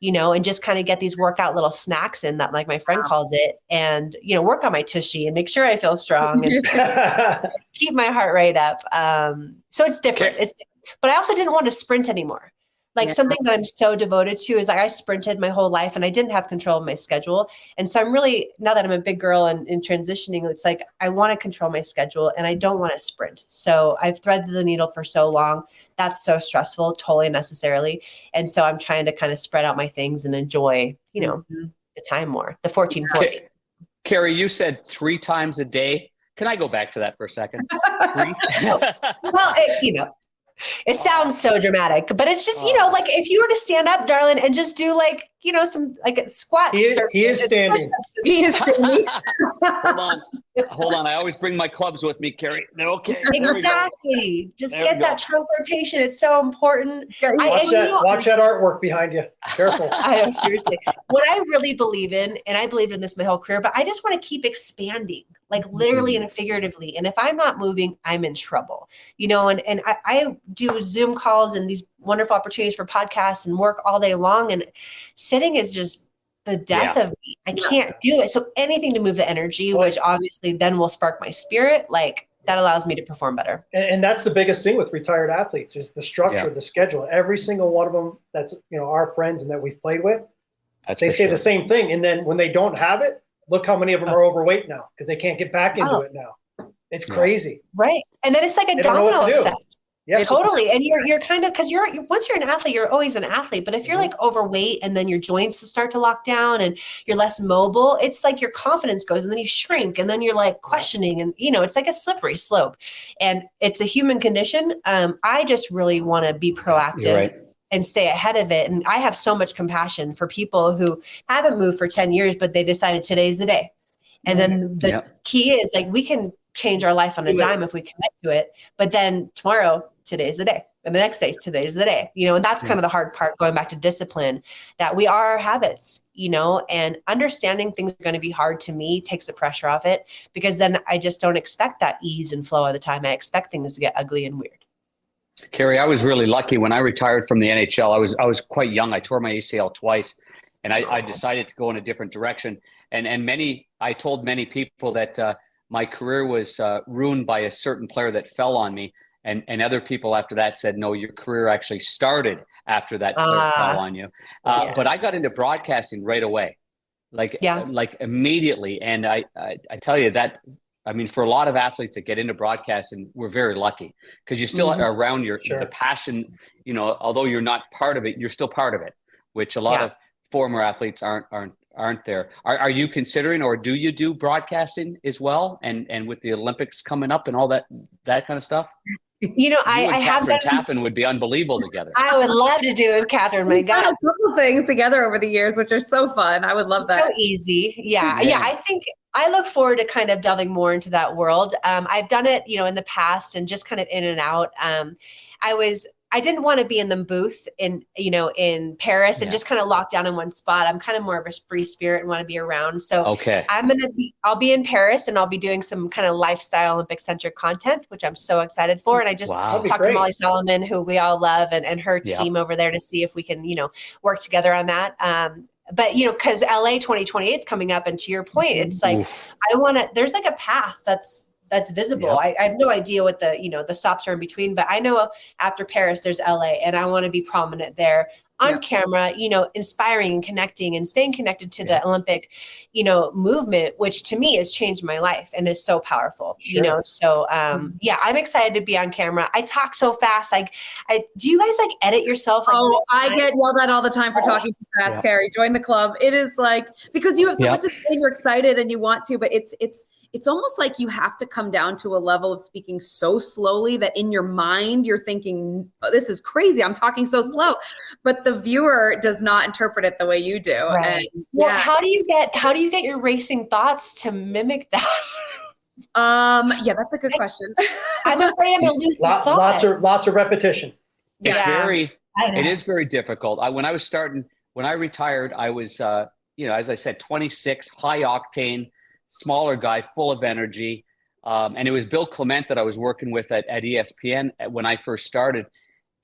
And just kind of get these workout little snacks in that, my friend calls it, and, work on my tushy and make sure I feel strong and keep my heart rate up. So it's different. But I also didn't want to sprint anymore. Like something that I'm so devoted to is like I sprinted my whole life and I didn't have control of my schedule. And so I'm really, now that I'm a big girl and transitioning, it's like I want to control my schedule and I don't want to sprint. So I've threaded the needle for so long. That's so stressful, totally unnecessarily. And so I'm trying to kind of spread out my things and enjoy, you know, the time more, the 1440. Kerri, you said 3 times a day. Can I go back to that for a second? 3? Well, you know, it sounds so dramatic, but it's just, you know, like if you were to stand up, darling, and just do like, you know, some like squats. He is standing. He is standing. Hold on. I always bring my clubs with me, Kerri. They're okay. Exactly. Just get that trunk rotation. It's so important. Watch that artwork behind you. Careful. I know, seriously. What I really believe in, and I believed in this my whole career, but I just want to keep expanding, like literally and figuratively. And if I'm not moving, I'm in trouble, you know, and I do Zoom calls and these wonderful opportunities for podcasts and work all day long. And sitting is just the death of me. I can't do it. So anything to move the energy, which obviously then will spark my spirit, like that allows me to perform better. And that's the biggest thing with retired athletes is the structure, the schedule. Every single one of them that's, you know, our friends and that we've played with, they say the same thing. And then when they don't have it, look how many of them are overweight now because they can't get back into it now. It's crazy. Right. And then it's like a domino effect. Yeah, totally. And you're kind of, because once you're an athlete, you're always an athlete. But if you're like overweight and then your joints start to lock down and you're less mobile, it's like your confidence goes and then you shrink and then you're like questioning and, you know, it's like a slippery slope and it's a human condition. I just really want to be proactive and stay ahead of it. And I have so much compassion for people who haven't moved for 10 years, but they decided today's the day. And then the key is like, we can change our life on a dime if we commit to it. But then tomorrow, today's the day. And the next day, today's the day, you know, and that's kind of the hard part going back to discipline, that we are our habits, you know, and understanding things are going to be hard to me takes the pressure off it because then I just don't expect that ease and flow all the time. I expect things to get ugly and weird. Kerri, I was really lucky when I retired from the NHL. I was quite young. I tore my ACL twice and I decided to go in a different direction. And I told many people that my career was ruined by a certain player that fell on me. And other people after that said, no, your career actually started after that player fell on you. But I got into broadcasting right away, like immediately. And I tell you that, I mean, for a lot of athletes that get into broadcasting, we're very lucky because you still are around the passion, you know, although you're not part of it, you're still part of it, which a lot of former athletes aren't there. Are you considering, or do you do broadcasting as well? And with the Olympics coming up and all that kind of stuff? You know, I have done. Tappen would be unbelievable together. I would love to do it with Kathryn. My God, a couple things together over the years, which are so fun. I would love that. So easy, yeah. I think I look forward to kind of delving more into that world. I've done it, you know, in the past and just kind of in and out. I didn't want to be in the booth in Paris and just kind of locked down in one spot. I'm kind of more of a free spirit and want to be around. So I'll be in Paris and I'll be doing some kind of lifestyle Olympic centric content, which I'm so excited for. And I just talked to Molly Solomon, who we all love, and her team over there to see if we can, you know, work together on that. But, you know, because LA 2028 is coming up. And to your point, it's like, there's like a path that's visible. I have no idea what the stops are in between, but I know after Paris, there's LA and I want to be prominent there on camera, you know, inspiring and connecting and staying connected to the Olympic, you know, movement, which to me has changed my life and is so powerful, you know? So, I'm excited to be on camera. I talk so fast. Like, do you guys like edit yourself? Like, I get yelled at all the time for talking too fast, Kerri. Join the club. It is like, because you have so much to say, you're excited and you want to, but it's almost like you have to come down to a level of speaking so slowly that in your mind, you're thinking, oh, this is crazy. I'm talking so slow, but the viewer does not interpret it the way you do. Right. And, how do you get your racing thoughts to mimic that? That's a good question. I'm afraid I'm going to lose the thought. Lots of repetition. It is very difficult. When I retired, I was, as I said, 26, high octane, smaller guy, full of energy. And it was Bill Clement that I was working with at ESPN when I first started.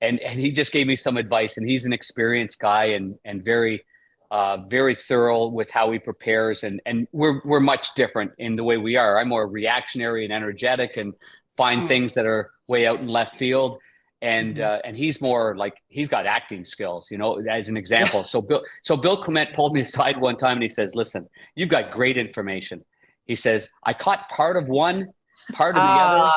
And he just gave me some advice, and he's an experienced guy and very, very thorough with how he prepares. And we're much different in the way we are. I'm more reactionary and energetic and find things that are way out in left field. and he's more like, he's got acting skills, as an example. So Bill Clement pulled me aside one time and he says, listen, you've got great information. He says, I caught part of one, part of the other,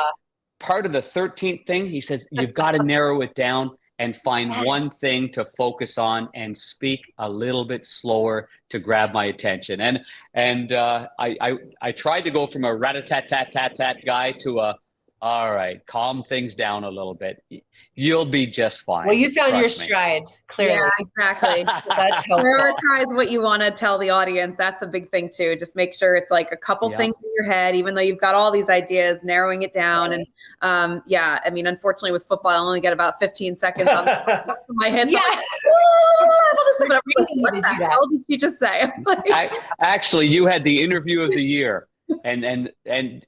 part of the 13th thing. He says, you've got to narrow it down and find one thing to focus on and speak a little bit slower to grab my attention. And I tried to go from a rat-a-tat-tat-tat-tat guy to all right, calm things down a little bit. You'll be just fine. Well, you found your stride, clearly. Yeah, exactly. That's helpful. Prioritize what you want to tell the audience. That's a big thing too. Just make sure it's like a couple things in your head, even though you've got all these ideas, narrowing it down. Right. And I mean, unfortunately with football, I only get about 15 seconds on my head. So what the hell did you just say? Actually, you had the interview of the year. And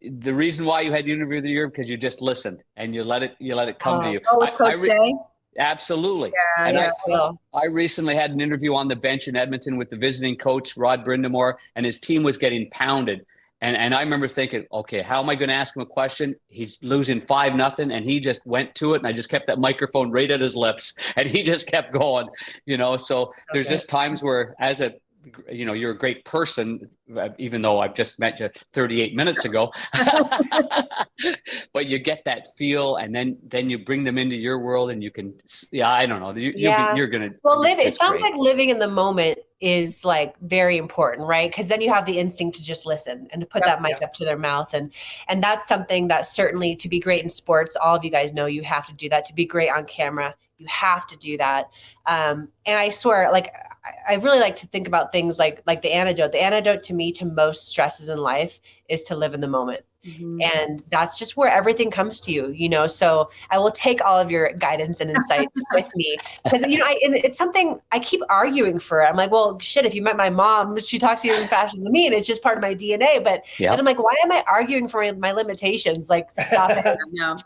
the reason why you had the interview of the year, because you just listened and you let it come to you. Oh, with Coach Day? Absolutely. Yeah, and I recently had an interview on the bench in Edmonton with the visiting coach, Rod Brindamore, and his team was getting pounded. And I remember thinking, okay, how am I going to ask him a question? He's losing 5-0, and he just went to it, and I just kept that microphone right at his lips, and he just kept going, So there's just times where, you're a great person, even though I've just met you 38 minutes ago, but you get that feel, and then you bring them into your world, and you can, I don't know, you're going to. Well, it sounds like living in the moment is like very important, right? Because then you have the instinct to just listen and to put that mic up to their mouth. And that's something that certainly, to be great in sports, all of you guys know you have to do that. To be great on camera, you have to do that. And I swear, like, I really like to think about things like the antidote. The antidote to me to most stresses in life is to live in the moment. Mm-hmm. And that's just where everything comes to you, so I will take all of your guidance and insights with me, because, it's something I keep arguing for. I'm like, well, shit, if you met my mom, she talks to you even faster than me, and it's just part of my DNA. But then I'm like, why am I arguing for my limitations? Like, stop it. No.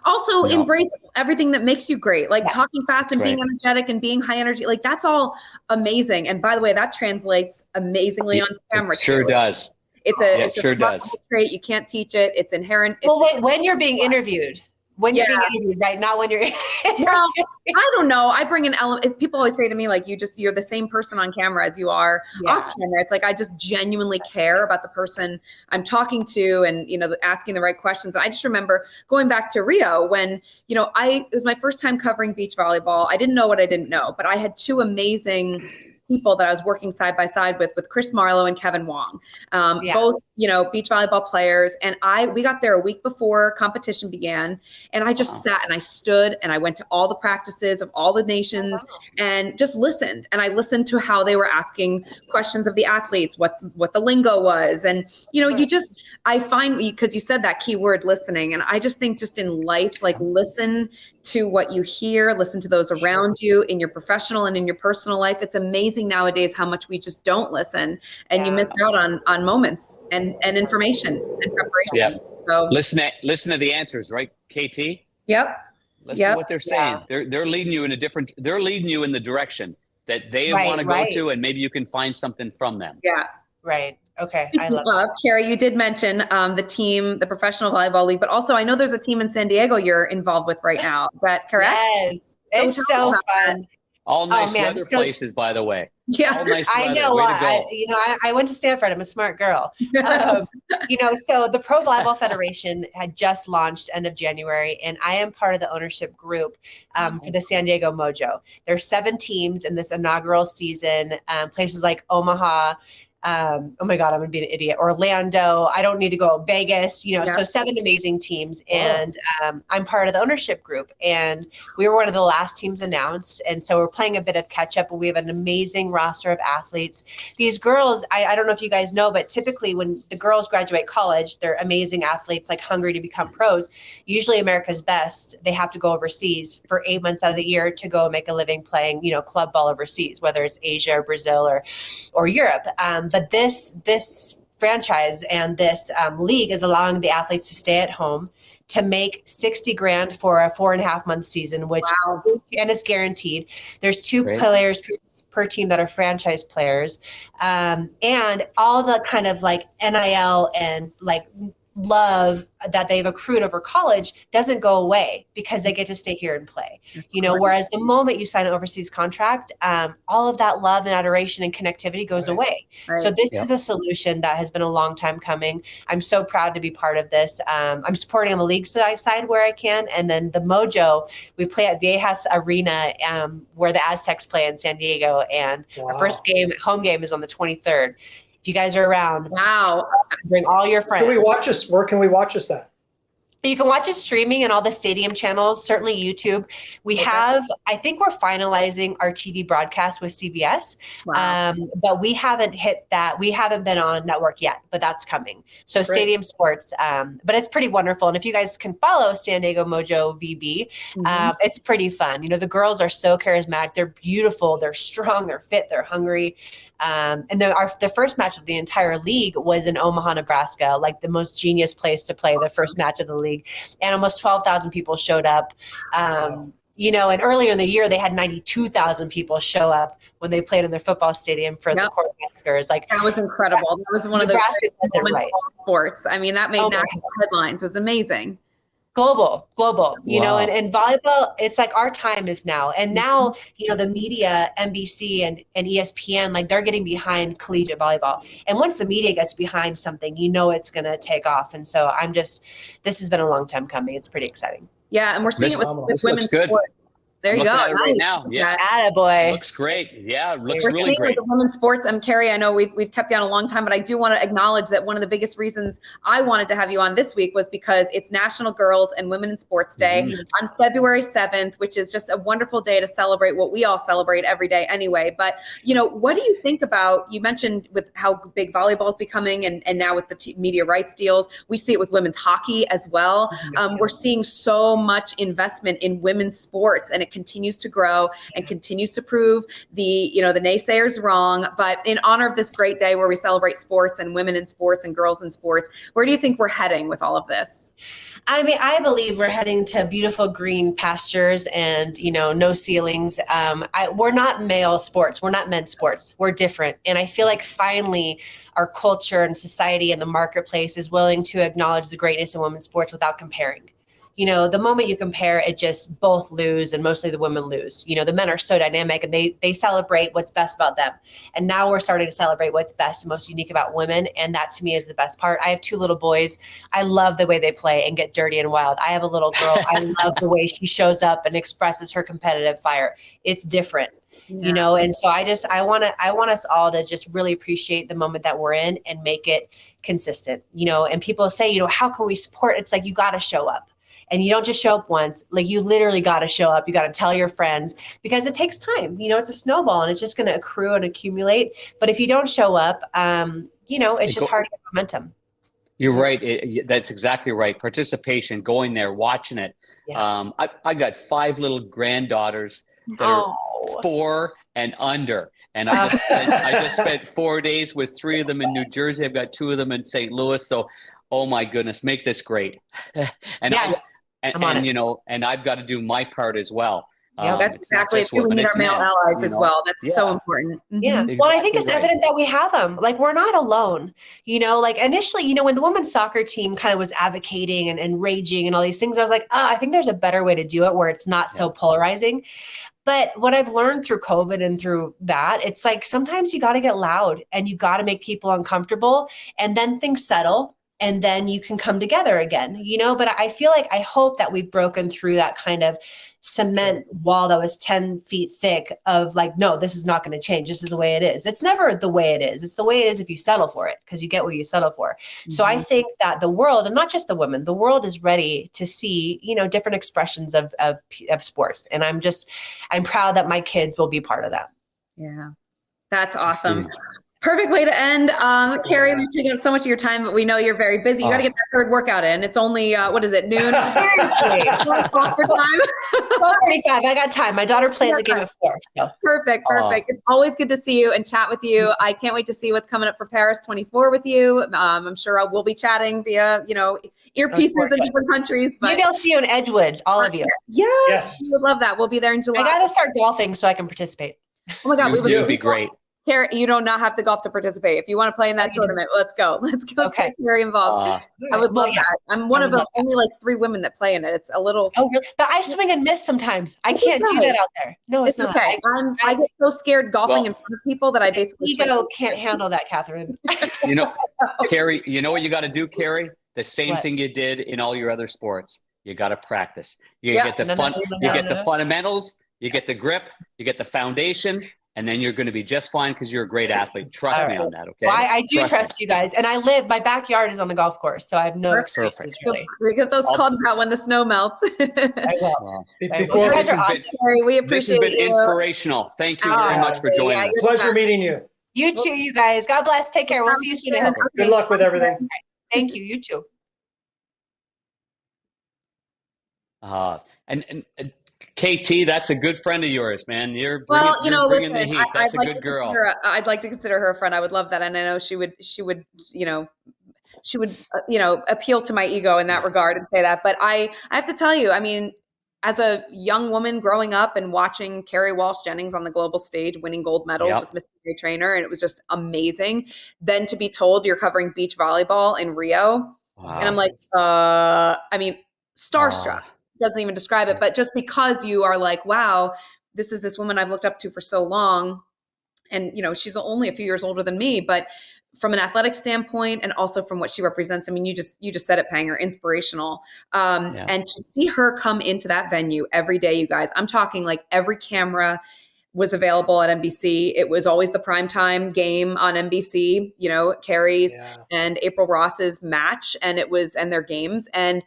Also, embrace everything that makes you great, like talking fast and being energetic and being high energy. Like, that's all amazing. And by the way, that translates amazingly on camera. It sure does. It's sure does. Trait. You can't teach it. It's inherent. When you're being interviewed. When you're being interviewed, right? Not when you're Well, I don't know. I bring an element. People always say to me, like, you're the same person on camera as you are off camera. It's like, I just genuinely care about the person I'm talking to, and, asking the right questions. And I just remember going back to Rio when, it was my first time covering beach volleyball. I didn't know what I didn't know, but I had two amazing people that I was working side by side with Chris Marlowe and Kevin Wong, both, beach volleyball players. And we got there a week before competition began, and I just sat and I stood and I went to all the practices of all the nations and just listened. And I listened to how they were asking questions of the athletes, what the lingo was. And, I find, because you said that key word, listening. And I just think just in life, like, listen to what you hear, listen to those around you in your professional and in your personal life. It's amazing nowadays how much we just don't listen, and you miss out on moments and information and preparation. Yeah. So listen to the answers, right, KT? Yep. Listen to what they're saying. They're leading you they're leading you in the direction that they want to go to, and maybe you can find something from them. Yeah. Right. Okay. I love Kerri, you did mention the team, the Professional Volleyball League, but also I know there's a team in San Diego you're involved with right now. Is that correct? Yes. It's so fun. All nice weather places, by the way. Yeah, all nice weather. I know. I went to Stanford. I'm a smart girl. So the Pro Volleyball Federation had just launched end of January, and I am part of the ownership group for the San Diego Mojo. There's 7 teams in this inaugural season. Places like Omaha. Oh my God, I'm gonna be an idiot. Orlando. I don't need to go. Vegas. So 7 amazing teams, and I'm part of the ownership group. And we were one of the last teams announced, and so we're playing a bit of catch up. But we have an amazing roster of athletes. These girls, I don't know if you guys know, but typically when the girls graduate college, they're amazing athletes, like hungry to become pros. Usually America's Best, they have to go overseas for 8 months out of the year to go make a living playing, club ball overseas, whether it's Asia or Brazil or Europe. But this franchise and this league is allowing the athletes to stay at home to make $60,000 for a 4.5 month season, and it's guaranteed. There's 2 players per team that are franchise players, and all the kind of like NIL and like love that they've accrued over college doesn't go away because they get to stay here and play. That's whereas the moment you sign an overseas contract, all of that love and adoration and connectivity goes away. Right. So this is a solution that has been a long time coming. I'm so proud to be part of this. I'm supporting on the league side where I can. And then the Mojo, we play at Viejas Arena where the Aztecs play in San Diego. And our first home game is on the 23rd. If you guys are around, bring all your friends. Can we watch us? Where can we watch us at? You can watch us streaming and all the stadium channels, certainly YouTube. We have, I think we're finalizing our TV broadcast with CBS, but we haven't hit that. We haven't been on network yet, but that's coming. So Stadium Sports, but it's pretty wonderful. And if you guys can follow San Diego Mojo VB, it's pretty fun. The girls are so charismatic. They're beautiful. They're strong. They're fit. They're hungry. And then the first match of the entire league was in Omaha, Nebraska, like the most genius place to play the first match of the league. And almost 12,000 people showed up. And earlier in the year, they had 92,000 people show up when they played in their football stadium for the Cornhuskers. Like that was incredible. That was one of the sports. I mean, that made national headlines. It was amazing. Global, and volleyball, it's like our time is now. And now, the media, NBC and ESPN, like they're getting behind collegiate volleyball. And once the media gets behind something, it's going to take off. And so this has been a long time coming. It's pretty exciting. Yeah. And we're seeing it with women's sports. There you go. Right now. Yeah. Attaboy. Looks great. Yeah. Looks We're really great. With the women's sports. Kerri, I know we've kept you on a long time, but I do want to acknowledge that one of the biggest reasons I wanted to have you on this week was because it's National Girls and Women in Sports Day on February 7th, which is just a wonderful day to celebrate what we all celebrate every day anyway. But, what do you think about, you mentioned with how big volleyball is becoming and now with the media rights deals, we see it with women's hockey as well. We're seeing so much investment in women's sports and it continues to grow and continues to prove the naysayers wrong. But in honor of this great day where we celebrate sports and women in sports and girls in sports, where do you think we're heading with all of this? I mean, I believe we're heading to beautiful green pastures and, no ceilings. We're not male sports. We're not men's sports. We're different. And I feel like finally our culture and society and the marketplace is willing to acknowledge the greatness in women's sports without comparing. The moment you compare, it just both lose and mostly the women lose. The men are so dynamic and they celebrate what's best about them. And now we're starting to celebrate what's best and most unique about women. And that to me is the best part. I have 2 little boys. I love the way they play and get dirty and wild. I have a little girl. I love the way she shows up and expresses her competitive fire. It's different. And so I want us all to just really appreciate the moment that we're in and make it consistent, and people say, how can we support? It's like, you got to show up. And you don't just show up once, like you literally got to show up. You got to tell your friends because it takes time. It's a snowball and it's just going to accrue and accumulate. But if you don't show up, it's just hard to get momentum. You're right. That's exactly right. Participation, going there, watching it. Yeah. I got 5 little granddaughters that are 4 and under. And I just spent 4 days with 3 of them in New Jersey. I've got 2 of them in St. Louis. So, oh my goodness, make this great. And and I've got to do my part as well. Yeah, that's exactly it. We need our male allies as well. That's so important. Yeah. Exactly. Well, I think it's evident that we have them. Like, we're not alone. Like initially, when the women's soccer team kind of was advocating and raging and all these things, I was like, I think there's a better way to do it where it's not so polarizing. But what I've learned through COVID and through that, it's like sometimes you got to get loud and you got to make people uncomfortable and then things settle. And then you can come together again, but I feel like I hope that we've broken through that kind of cement wall that was 10 feet thick of like, no, this is not going to change. This is the way it is. It's never the way it is. It's the way it is if you settle for it because you get what you settle for. Mm-hmm. So I think that the world, and not just the women, the world is ready to see, different expressions of sports. And I'm proud that my kids will be part of that. Yeah, that's awesome. Perfect way to end. Kerri, we've taken up so much of your time, but we know you're very busy. You got to get that 3rd workout in. It's only, noon? Seriously. 1 o'clock for time? 12:35. I got time. My daughter plays a game of 4. So. Perfect. It's always good to see you and chat with you. I can't wait to see what's coming up for Paris 24 with you. I'm sure we'll be chatting via, earpieces in different countries. But maybe I'll see you in Edgewood, all of you. Yes. We would love that. We'll be there in July. I got to start golfing so I can participate. Oh my God. It would be great. Kerri, you do not have to golf to participate. If you want to play in that tournament, let's go. Let's get Kerri involved. I would love that. I'm one of the only like 3 women that play in it. It's a little. Oh, really? But I swing and miss sometimes. I can't do that out there. No, it's not. Okay. I get so scared golfing in front of people that I basically ego can't handle that, Kathryn. Kerri, you know what you got to do, Kerri? The same thing you did in all your other sports. You got to practice. You get the the fundamentals. You get the grip. You get the foundation. And then you're going to be just fine because you're a great athlete. Trust me on that, okay? Well, I do trust you guys. And my backyard is on the golf course, so I have no excuses, really. We get those clubs out when the snow melts. I will. You guys are awesome. We appreciate this has been inspirational. Thank you very much for joining us. Pleasure meeting you. You too, you guys. God bless. Take care. We'll see you soon. Good luck with everything. Thank you. You too. And KT, that's a good friend of yours, man. You're bringing the heat. That's a good girl. I'd like to consider her a friend. I would love that, and I know she would, appeal to my ego in that regard and say that. But I have to tell you, I mean, as a young woman growing up and watching Kerri Walsh Jennings on the global stage winning gold medals with Miss Ray Trainer, and it was just amazing. Then to be told you're covering beach volleyball in Rio, and I'm like, starstruck. Doesn't even describe it, but just because you are like, wow, this is this woman I've looked up to for so long. And, she's only a few years older than me, but from an athletic standpoint and also from what she represents, I mean, you just said it, Panger, inspirational. And to see her come into that venue every day, you guys, I'm talking like every camera was available at NBC. It was always the primetime game on NBC, Kerri's and April Ross's match, and their games. And,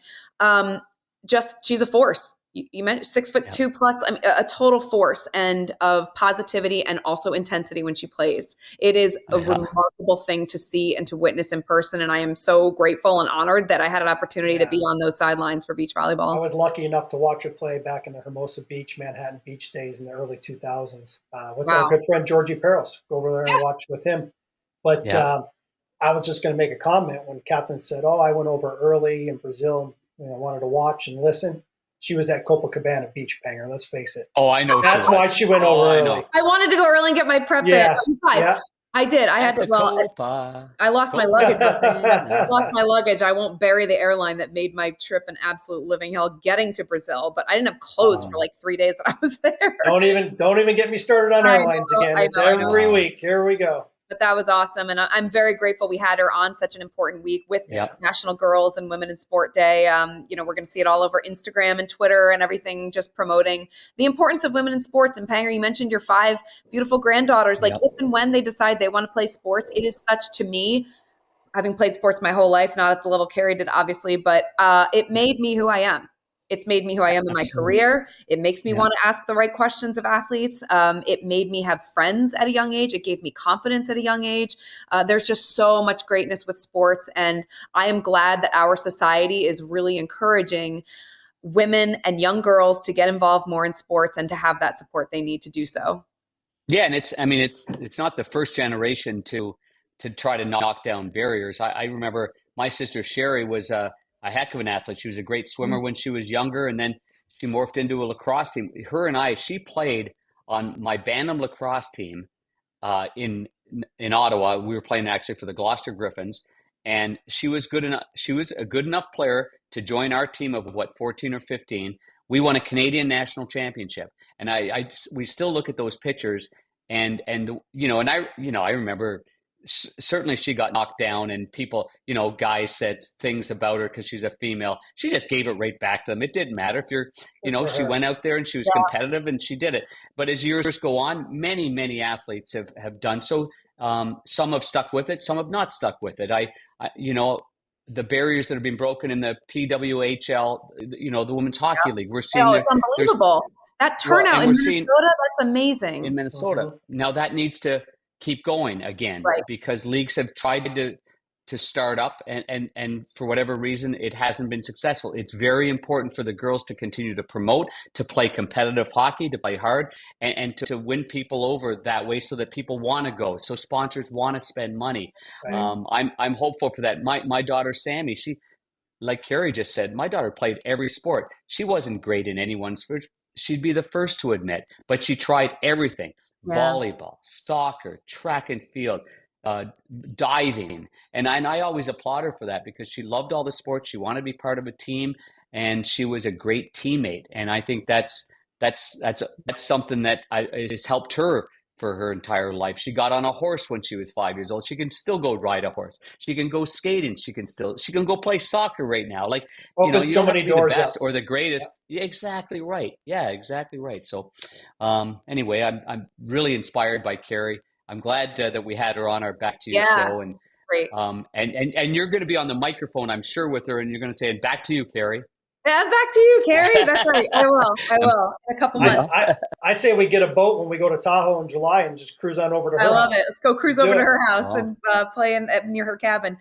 she's a force. You mentioned 6'2" plus, a total force and of positivity and also intensity when she plays. It is a remarkable thing to see and to witness in person. And I am so grateful and honored that I had an opportunity to be on those sidelines for beach volleyball. I was lucky enough to watch her play back in the Hermosa Beach, Manhattan Beach days in the early 2000s with our good friend Georgie Peros. Go over there and watch with him. But I was just going to make a comment when Kathryn said, I went over early in Brazil and wanted to watch and listen. She was at Copacabana Beach, Panger. Let's face it. Oh, I know. That's why she went over early. I wanted to go early and get my prep in. I did. I had to. I lost my luggage. I lost my luggage. I won't bury the airline that made my trip an absolute living hell getting to Brazil. But I didn't have clothes for like 3 days that I was there. Don't even get me started on airlines again. It's every week. Here we go. But that was awesome. And I'm very grateful we had her on such an important week with National Girls and Women in Sport Day. We're going to see it all over Instagram and Twitter and everything, just promoting the importance of women in sports. And Panger, you mentioned your 5 beautiful granddaughters. Like if and when they decide they want to play sports, it is such, to me, having played sports my whole life, not at the level Kerri did, obviously, but it made me who I am. It's made me who I am in my career. It makes me want to ask the right questions of athletes. It made me have friends at a young age. It gave me confidence at a young age. There's just so much greatness with sports. And I am glad that our society is really encouraging women and young girls to get involved more in sports and to have that support they need to do so. Yeah. And it's not the first generation to try to knock down barriers. I remember my sister Sherry was a heck of an athlete. She was a great swimmer when she was younger, and then she morphed into a lacrosse team. She played on my Bantam lacrosse team in Ottawa. We were playing actually for the Gloucester Griffins, and she was good enough. She was a good enough player to join our team of 14 or 15. We won a Canadian national championship, and we still look at those pictures, and I remember. Certainly she got knocked down and people, guys said things about her because she's a female. She just gave it right back to them. It didn't matter if she went out there and she was competitive and she did it. But as years go on, many, many athletes have done so. Some have stuck with it. Some have not stuck with it. The barriers that have been broken in the PWHL, the Women's Hockey League, we're seeing it's unbelievable. That turnout in Minnesota, that's amazing. In Minnesota. Now that needs to keep going again, because leagues have tried to start up and for whatever reason, it hasn't been successful. It's very important for the girls to continue to promote, to play competitive hockey, to play hard and to win people over that way so that people want to go. So sponsors want to spend money. Right. I'm hopeful for that. My daughter, Sammy, she, like Kerri just said, my daughter played every sport. She wasn't great in any one sport. She'd be the first to admit, but she tried everything. volleyball, soccer, track and field, diving. And I always applaud her for that because she loved all the sports. She wanted to be part of a team, and she was a great teammate. And I think that's something that has helped her for her entire life. She got on a horse when she was 5 years old. She can still go ride a horse. She can go skating. She can go play soccer right now. Like, you don't have to be the best or the greatest. Yeah, exactly right. Yeah, exactly right. So, anyway, I'm really inspired by Kerri. I'm glad that we had her on our Back to You show, and great. And you're going to be on the microphone, I'm sure, with her, and you're going to say, "And back to you, Kerri." Yeah, back to you, Kerri. That's right. I will. In a couple months. I say we get a boat when we go to Tahoe in July and just cruise on over to her house. I love it. Let's go cruise over to her house and play near her cabin.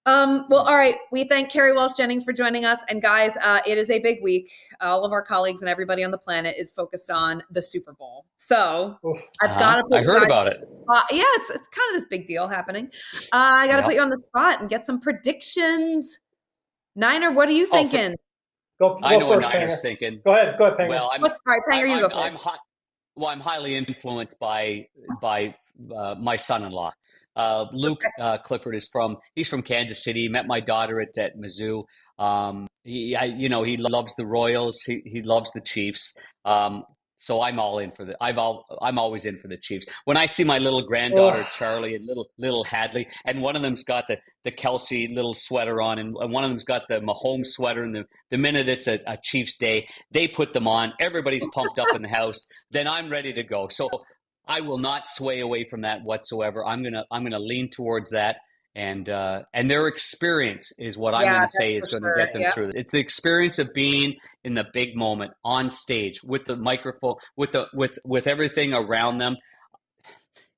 Well, all right. We thank Kerri Walsh Jennings for joining us. And guys, it is a big week. All of our colleagues and everybody on the planet is focused on the Super Bowl. So I've got to put I heard about it. Yeah, it's kind of this big deal happening. I got to put you on the spot and get some predictions. Niner, what are you thinking? Go I know first, what Niner's Panger. thinking. Go ahead, Panger. Well, Panger, you go first. I'm highly influenced by my son-in-law. Luke Clifford is from Kansas City. He met my daughter at Mizzou. He loves the Royals. He loves the Chiefs. So I'm all in for I'm always in for the Chiefs. When I see my little granddaughter Charlie and little Hadley, and one of them's got the Kelsey little sweater on, and one of them's got the Mahomes sweater, and the minute it's a Chiefs day, they put them on. Everybody's pumped up in the house. Then I'm ready to go. So I will not sway away from that whatsoever. I'm gonna lean towards that. And their experience is what I'm going to say is going to get them through this. It's the experience of being in the big moment on stage with the microphone, with everything around them.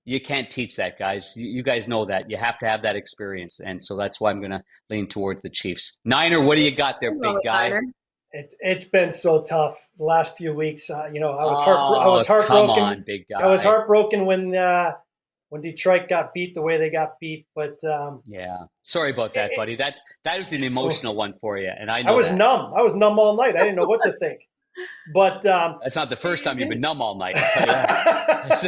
You can't teach that, guys. You guys know that. You have to have that experience, and so that's why I'm going to lean towards the Chiefs. Niner, what do you got there, big guy? It's been so tough the last few weeks. I was heartbroken. Come on, big guy. I was heartbroken when Detroit got beat the way they got beat, but sorry about that, buddy. That was an emotional one for you, and I know I was numb. I was numb all night. I didn't know what to think. But that's not the first time you've been numb all night. KT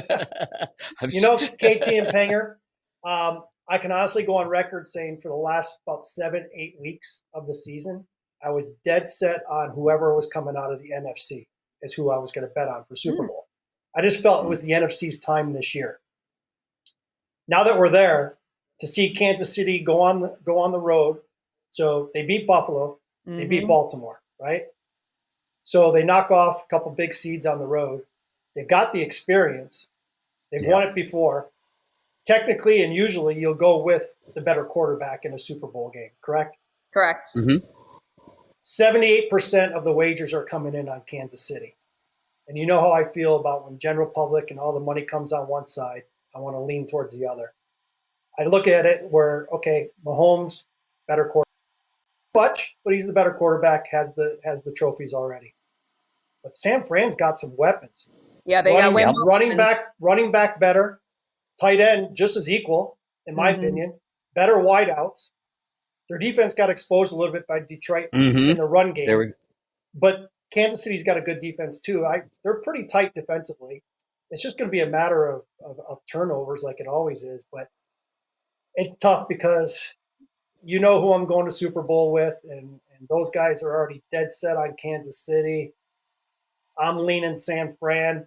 and Panger, I can honestly go on record saying for the last about 7-8 weeks of the season, I was dead set on whoever was coming out of the NFC is who I was going to bet on for Super Bowl. I just felt it was the NFC's time this year. Now that we're there, to see Kansas City go on the road, so they beat Buffalo, they beat Baltimore, right? So they knock off a couple big seeds on the road. They've got the experience. They've won it before. Technically and usually you'll go with the better quarterback in a Super Bowl game, correct? Correct. 78% of the wagers are coming in on Kansas City. And you know how I feel about when general public and all the money comes on one side. I want to lean towards the other. I look at it where, okay, Mahomes, better quarterback. But he's the better quarterback, has the trophies already. But San Fran's got some weapons. Yeah, they got running back better, tight end just as equal, in my opinion. Better wideouts. Their defense got exposed a little bit by Detroit in the run game. But Kansas City's got a good defense too. They're pretty tight defensively. It's just going to be a matter of turnovers like it always is. But it's tough because you know who I'm going to Super Bowl with, and those guys are already dead set on Kansas City. I'm leaning San Fran.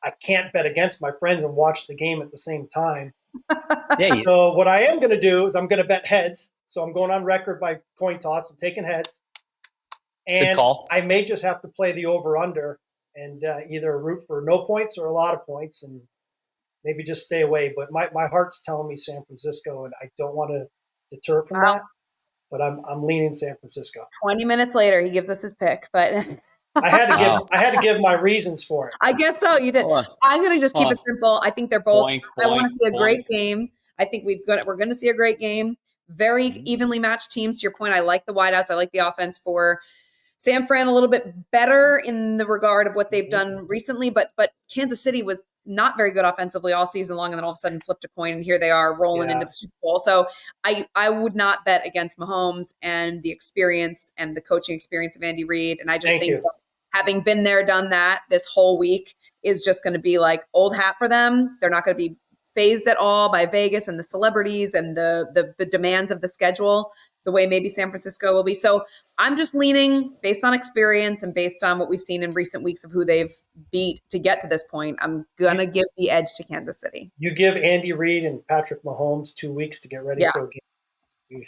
I can't bet against my friends and watch the game at the same time. So what I am going to do is I'm going to bet heads. So I'm going on record by coin toss and taking heads. And I may just have to play the over-under and either root for no points or a lot of points and maybe just stay away. But my heart's telling me San Francisco, and I don't want to deter from that. But I'm leaning San Francisco. 20 minutes later, he gives us his pick, but I had to give my reasons for it. I guess so. You did. I'm going to just keep it simple. I think they're both. I want to see a great game. I think we're going to see a great game. Very evenly matched teams. To your point, I like the wideouts. I like the offense for San Fran a little bit better in the regard of what they've done recently, but Kansas City was not very good offensively all season long, and then all of a sudden flipped a coin, and here they are rolling into the Super Bowl. So I would not bet against Mahomes and the experience and the coaching experience of Andy Reid, and I just think that having been there, done that, this whole week is just going to be like old hat for them. They're not going to be phased at all by Vegas and the celebrities and the demands of the schedule the way maybe San Francisco will be. So I'm just leaning based on experience and based on what we've seen in recent weeks of who they've beat to get to this point. I'm going to give the edge to Kansas City. You give Andy Reid and Patrick Mahomes 2 weeks to get ready for a game.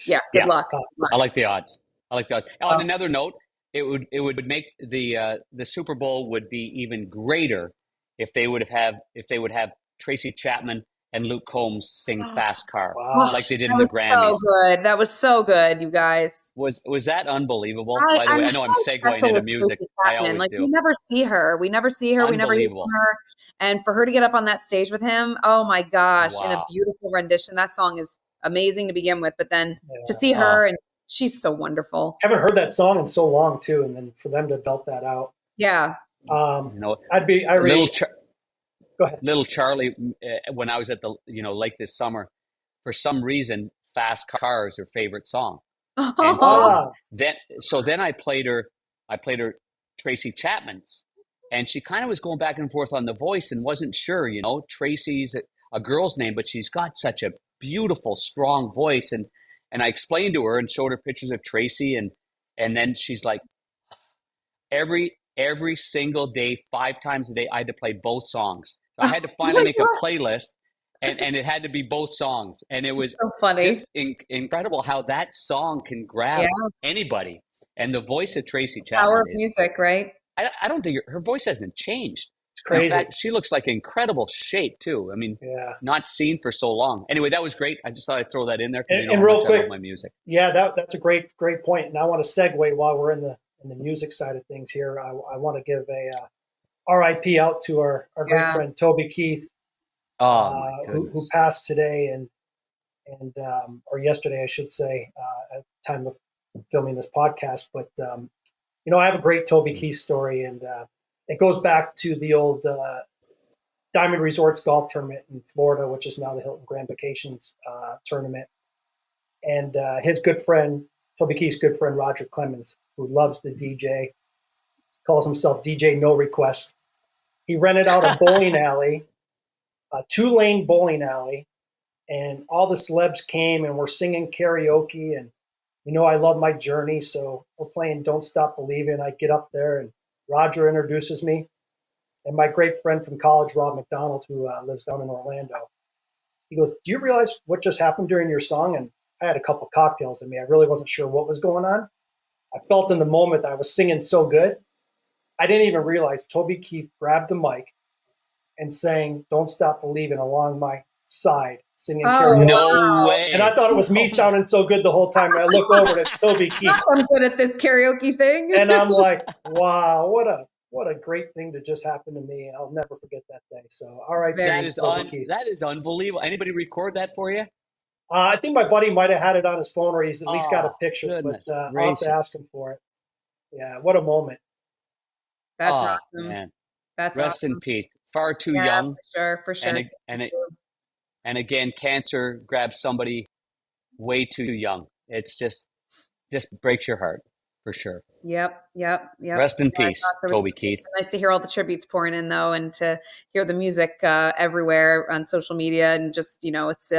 Yeah, good luck. I like the odds. On another note, it would make the Super Bowl would be even greater if they would have Tracy Chapman and Luke Combs sing Fast Car like they did in the Grammys. So good. That was so good, you guys. Was that unbelievable? By the way, I know I'm segueing into music. I always do. We never see her. We never hear from her. And for her to get up on that stage with him, oh my gosh, in a beautiful rendition. That song is amazing to begin with, but then to see her, and she's so wonderful. Haven't heard that song in so long too, and then for them to belt that out. Yeah. Go ahead. Little Charlie, when I was at the lake this summer, for some reason, Fast Car is her favorite song. And so then I played her Tracy Chapman's, and she kind of was going back and forth on the voice and wasn't sure. Tracy's a girl's name, but she's got such a beautiful, strong voice, and I explained to her and showed her pictures of Tracy, and then she's like, every single day, 5 times a day, I had to play both songs. So I had to finally make a playlist, and it had to be both songs. And it was so funny. Just incredible how that song can grab anybody. And the voice of Tracy Chapman power of music, right? I don't think her voice hasn't changed. It's crazy. In fact, she looks like incredible shape too. I mean, not seen for so long. Anyway, that was great. I just thought I'd throw that in there. And real quick, I love my music. Yeah, that's a great point. And I want to segue while we're in the music side of things here. I want to give a RIP out to our great friend Toby Keith, who passed today and or yesterday, I should say, at the time of filming this podcast. But I have a great Toby Keith story, and it goes back to the old Diamond Resorts golf tournament in Florida, which is now the Hilton Grand Vacations tournament. And his good friend, Toby Keith's good friend, Roger Clemens, who loves the DJ, calls himself DJ No Request. He rented out a bowling alley, a 2-lane bowling alley, and all the celebs came and were singing karaoke. And, I love my journey. So we're playing Don't Stop Believing. I get up there and Roger introduces me. And my great friend from college, Rob McDonald, who lives down in Orlando, he goes, "Do you realize what just happened during your song?" And I had a couple cocktails in me. I really wasn't sure what was going on. I felt in the moment that I was singing so good. I didn't even realize Toby Keith grabbed the mic and sang Don't Stop Believing along my side, singing karaoke. No way. And I thought it was me sounding so good the whole time. And I look over at Toby Keith. I'm good at this karaoke thing. And I'm like, wow, what a great thing to just happen to me. And I'll never forget that day. So, all right. That is unbelievable. Anybody record that for you? I think my buddy might have had it on his phone, or he's at least got a picture, but I'll have to ask him for it. Yeah, what a moment. That's awesome. Man. That's Rest awesome. in peace. Far too young. For sure. And again, cancer grabs somebody way too young. It's just breaks your heart, for sure. Yep. Rest in peace, Toby Keith. It's nice to hear all the tributes pouring in, though, and to hear the music everywhere on social media, and just it's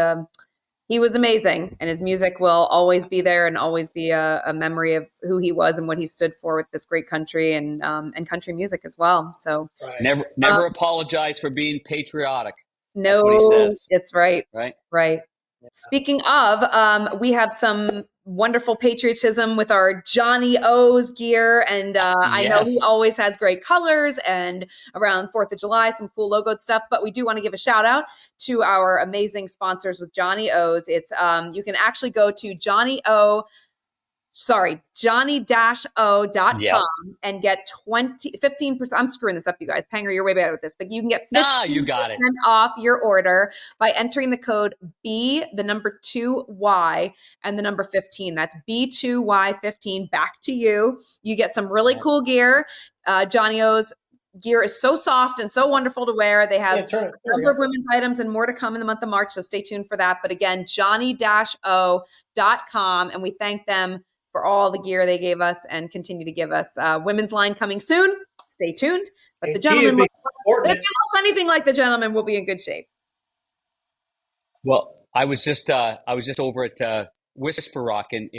he was amazing, and his music will always be there and always be a memory of who he was and what he stood for with this great country and country music as well. So never apologize for being patriotic. No, that's what he says. It's right. Right. Yeah. Speaking of, we have some wonderful patriotism with our Johnny O's gear. And I know he always has great colors, and around 4th of July, some cool logoed stuff. But we do want to give a shout out to our amazing sponsors with Johnny O's. It's you can actually go to johnny-o.com and get 15%. I'm screwing this up, you guys. Panger, you're way better with this, but you can get 15% off your order by entering the code B, the number 2Y, and the number 15. That's B2Y15. Back to you. You get some really cool gear. Johnny O's gear is so soft and so wonderful to wear. They have a number of women's items and more to come in the month of March, so stay tuned for that. But again, johnny-o.com, and we thank them for all the gear they gave us and continue to give us. Women's line coming soon. stay tuned. But the KT gentleman, if you lost anything like the gentleman, will be in good shape. Well, I was just over at Whisper Rock in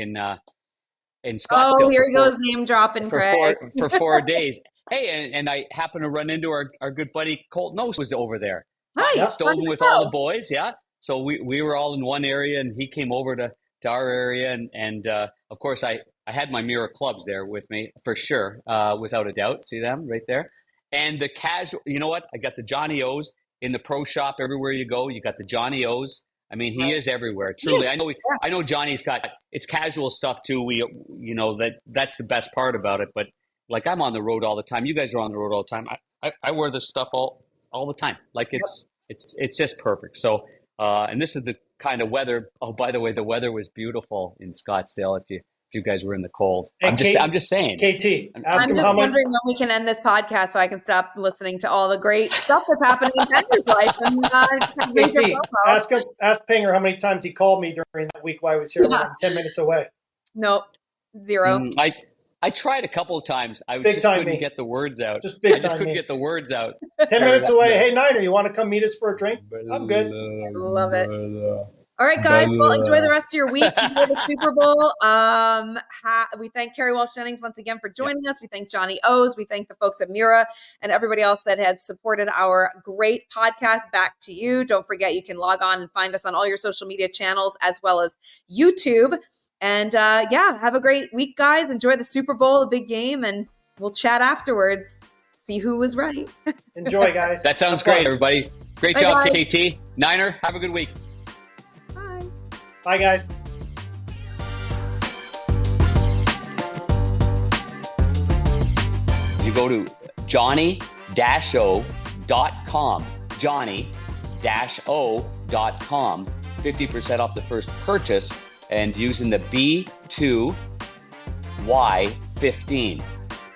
Scottsdale. Oh, here he goes, name dropping, Craig. For 4 days. Hey, and I happened to run into our good buddy Colt Nose was over there. Nice. Stolen with all the boys, yeah. So we were all in one area, and he came over to our area, and of course I had my Mira clubs there with me for sure, without a doubt. See them right there, and the casual. You know what? I got the Johnny O's in the pro shop everywhere you go. You got the Johnny O's. I mean, he is everywhere. Truly, I know Johnny's got it's casual stuff too. That's the best part about it. But like I'm on the road all the time. You guys are on the road all the time. I wear this stuff all the time. Like it's just perfect. So and this is the kind of weather. Oh, by the way, the weather was beautiful in Scottsdale. If you guys were in the cold, hey, I'm just saying. KT, I'm just wondering when we can end this podcast so I can stop listening to all the great stuff that's happening in Penger's life. And ask Panger how many times he called me during that week while I was here. Yeah. 10 minutes away. Nope, 0. I tried a couple of times. I just couldn't get the words out. Just couldn't get the words out. 10 minutes away. Hey, Niner, you want to come meet us for a drink? I'm good. Love it. All right, guys. Well, enjoy the rest of your week. Enjoy the Super Bowl. We thank Kerri Walsh Jennings once again for joining us. We thank Johnny O's. We thank the folks at Mira and everybody else that has supported our great podcast. Back to you. Don't forget, you can log on and find us on all your social media channels as well as YouTube. And have a great week, guys. Enjoy the Super Bowl, the big game, and we'll chat afterwards. See who was right. Enjoy, guys. That sounds great, everybody. Great job, guys. KT. Niner, have a good week. Bye, guys. You go to johnny-o.com. johnny-o.com. 50% off the first purchase and using the B2Y15.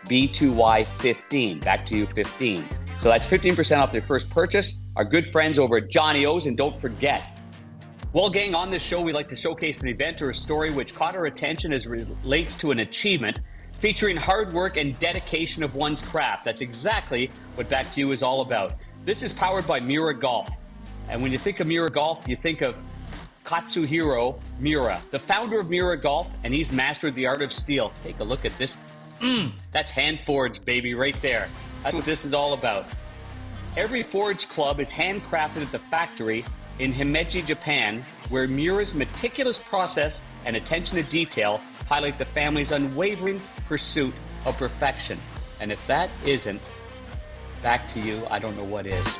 B2Y15. Back to you, 15. So that's 15% off their first purchase. Our good friends over at Johnny O's. And don't forget, well, gang, on this show, we like to showcase an event or a story which caught our attention as relates to an achievement featuring hard work and dedication of one's craft. That's exactly what Back to You is all about. This is powered by Mira Golf. And when you think of Mira Golf, you think of Katsuhiro Miura, the founder of Mira Golf, and he's mastered the art of steel. Take a look at this. That's hand-forged, baby, right there. That's what this is all about. Every forged club is handcrafted at the factory in Himeji, Japan, where Mira's meticulous process and attention to detail highlight the family's unwavering pursuit of perfection. And if that isn't Back to You, I don't know what is.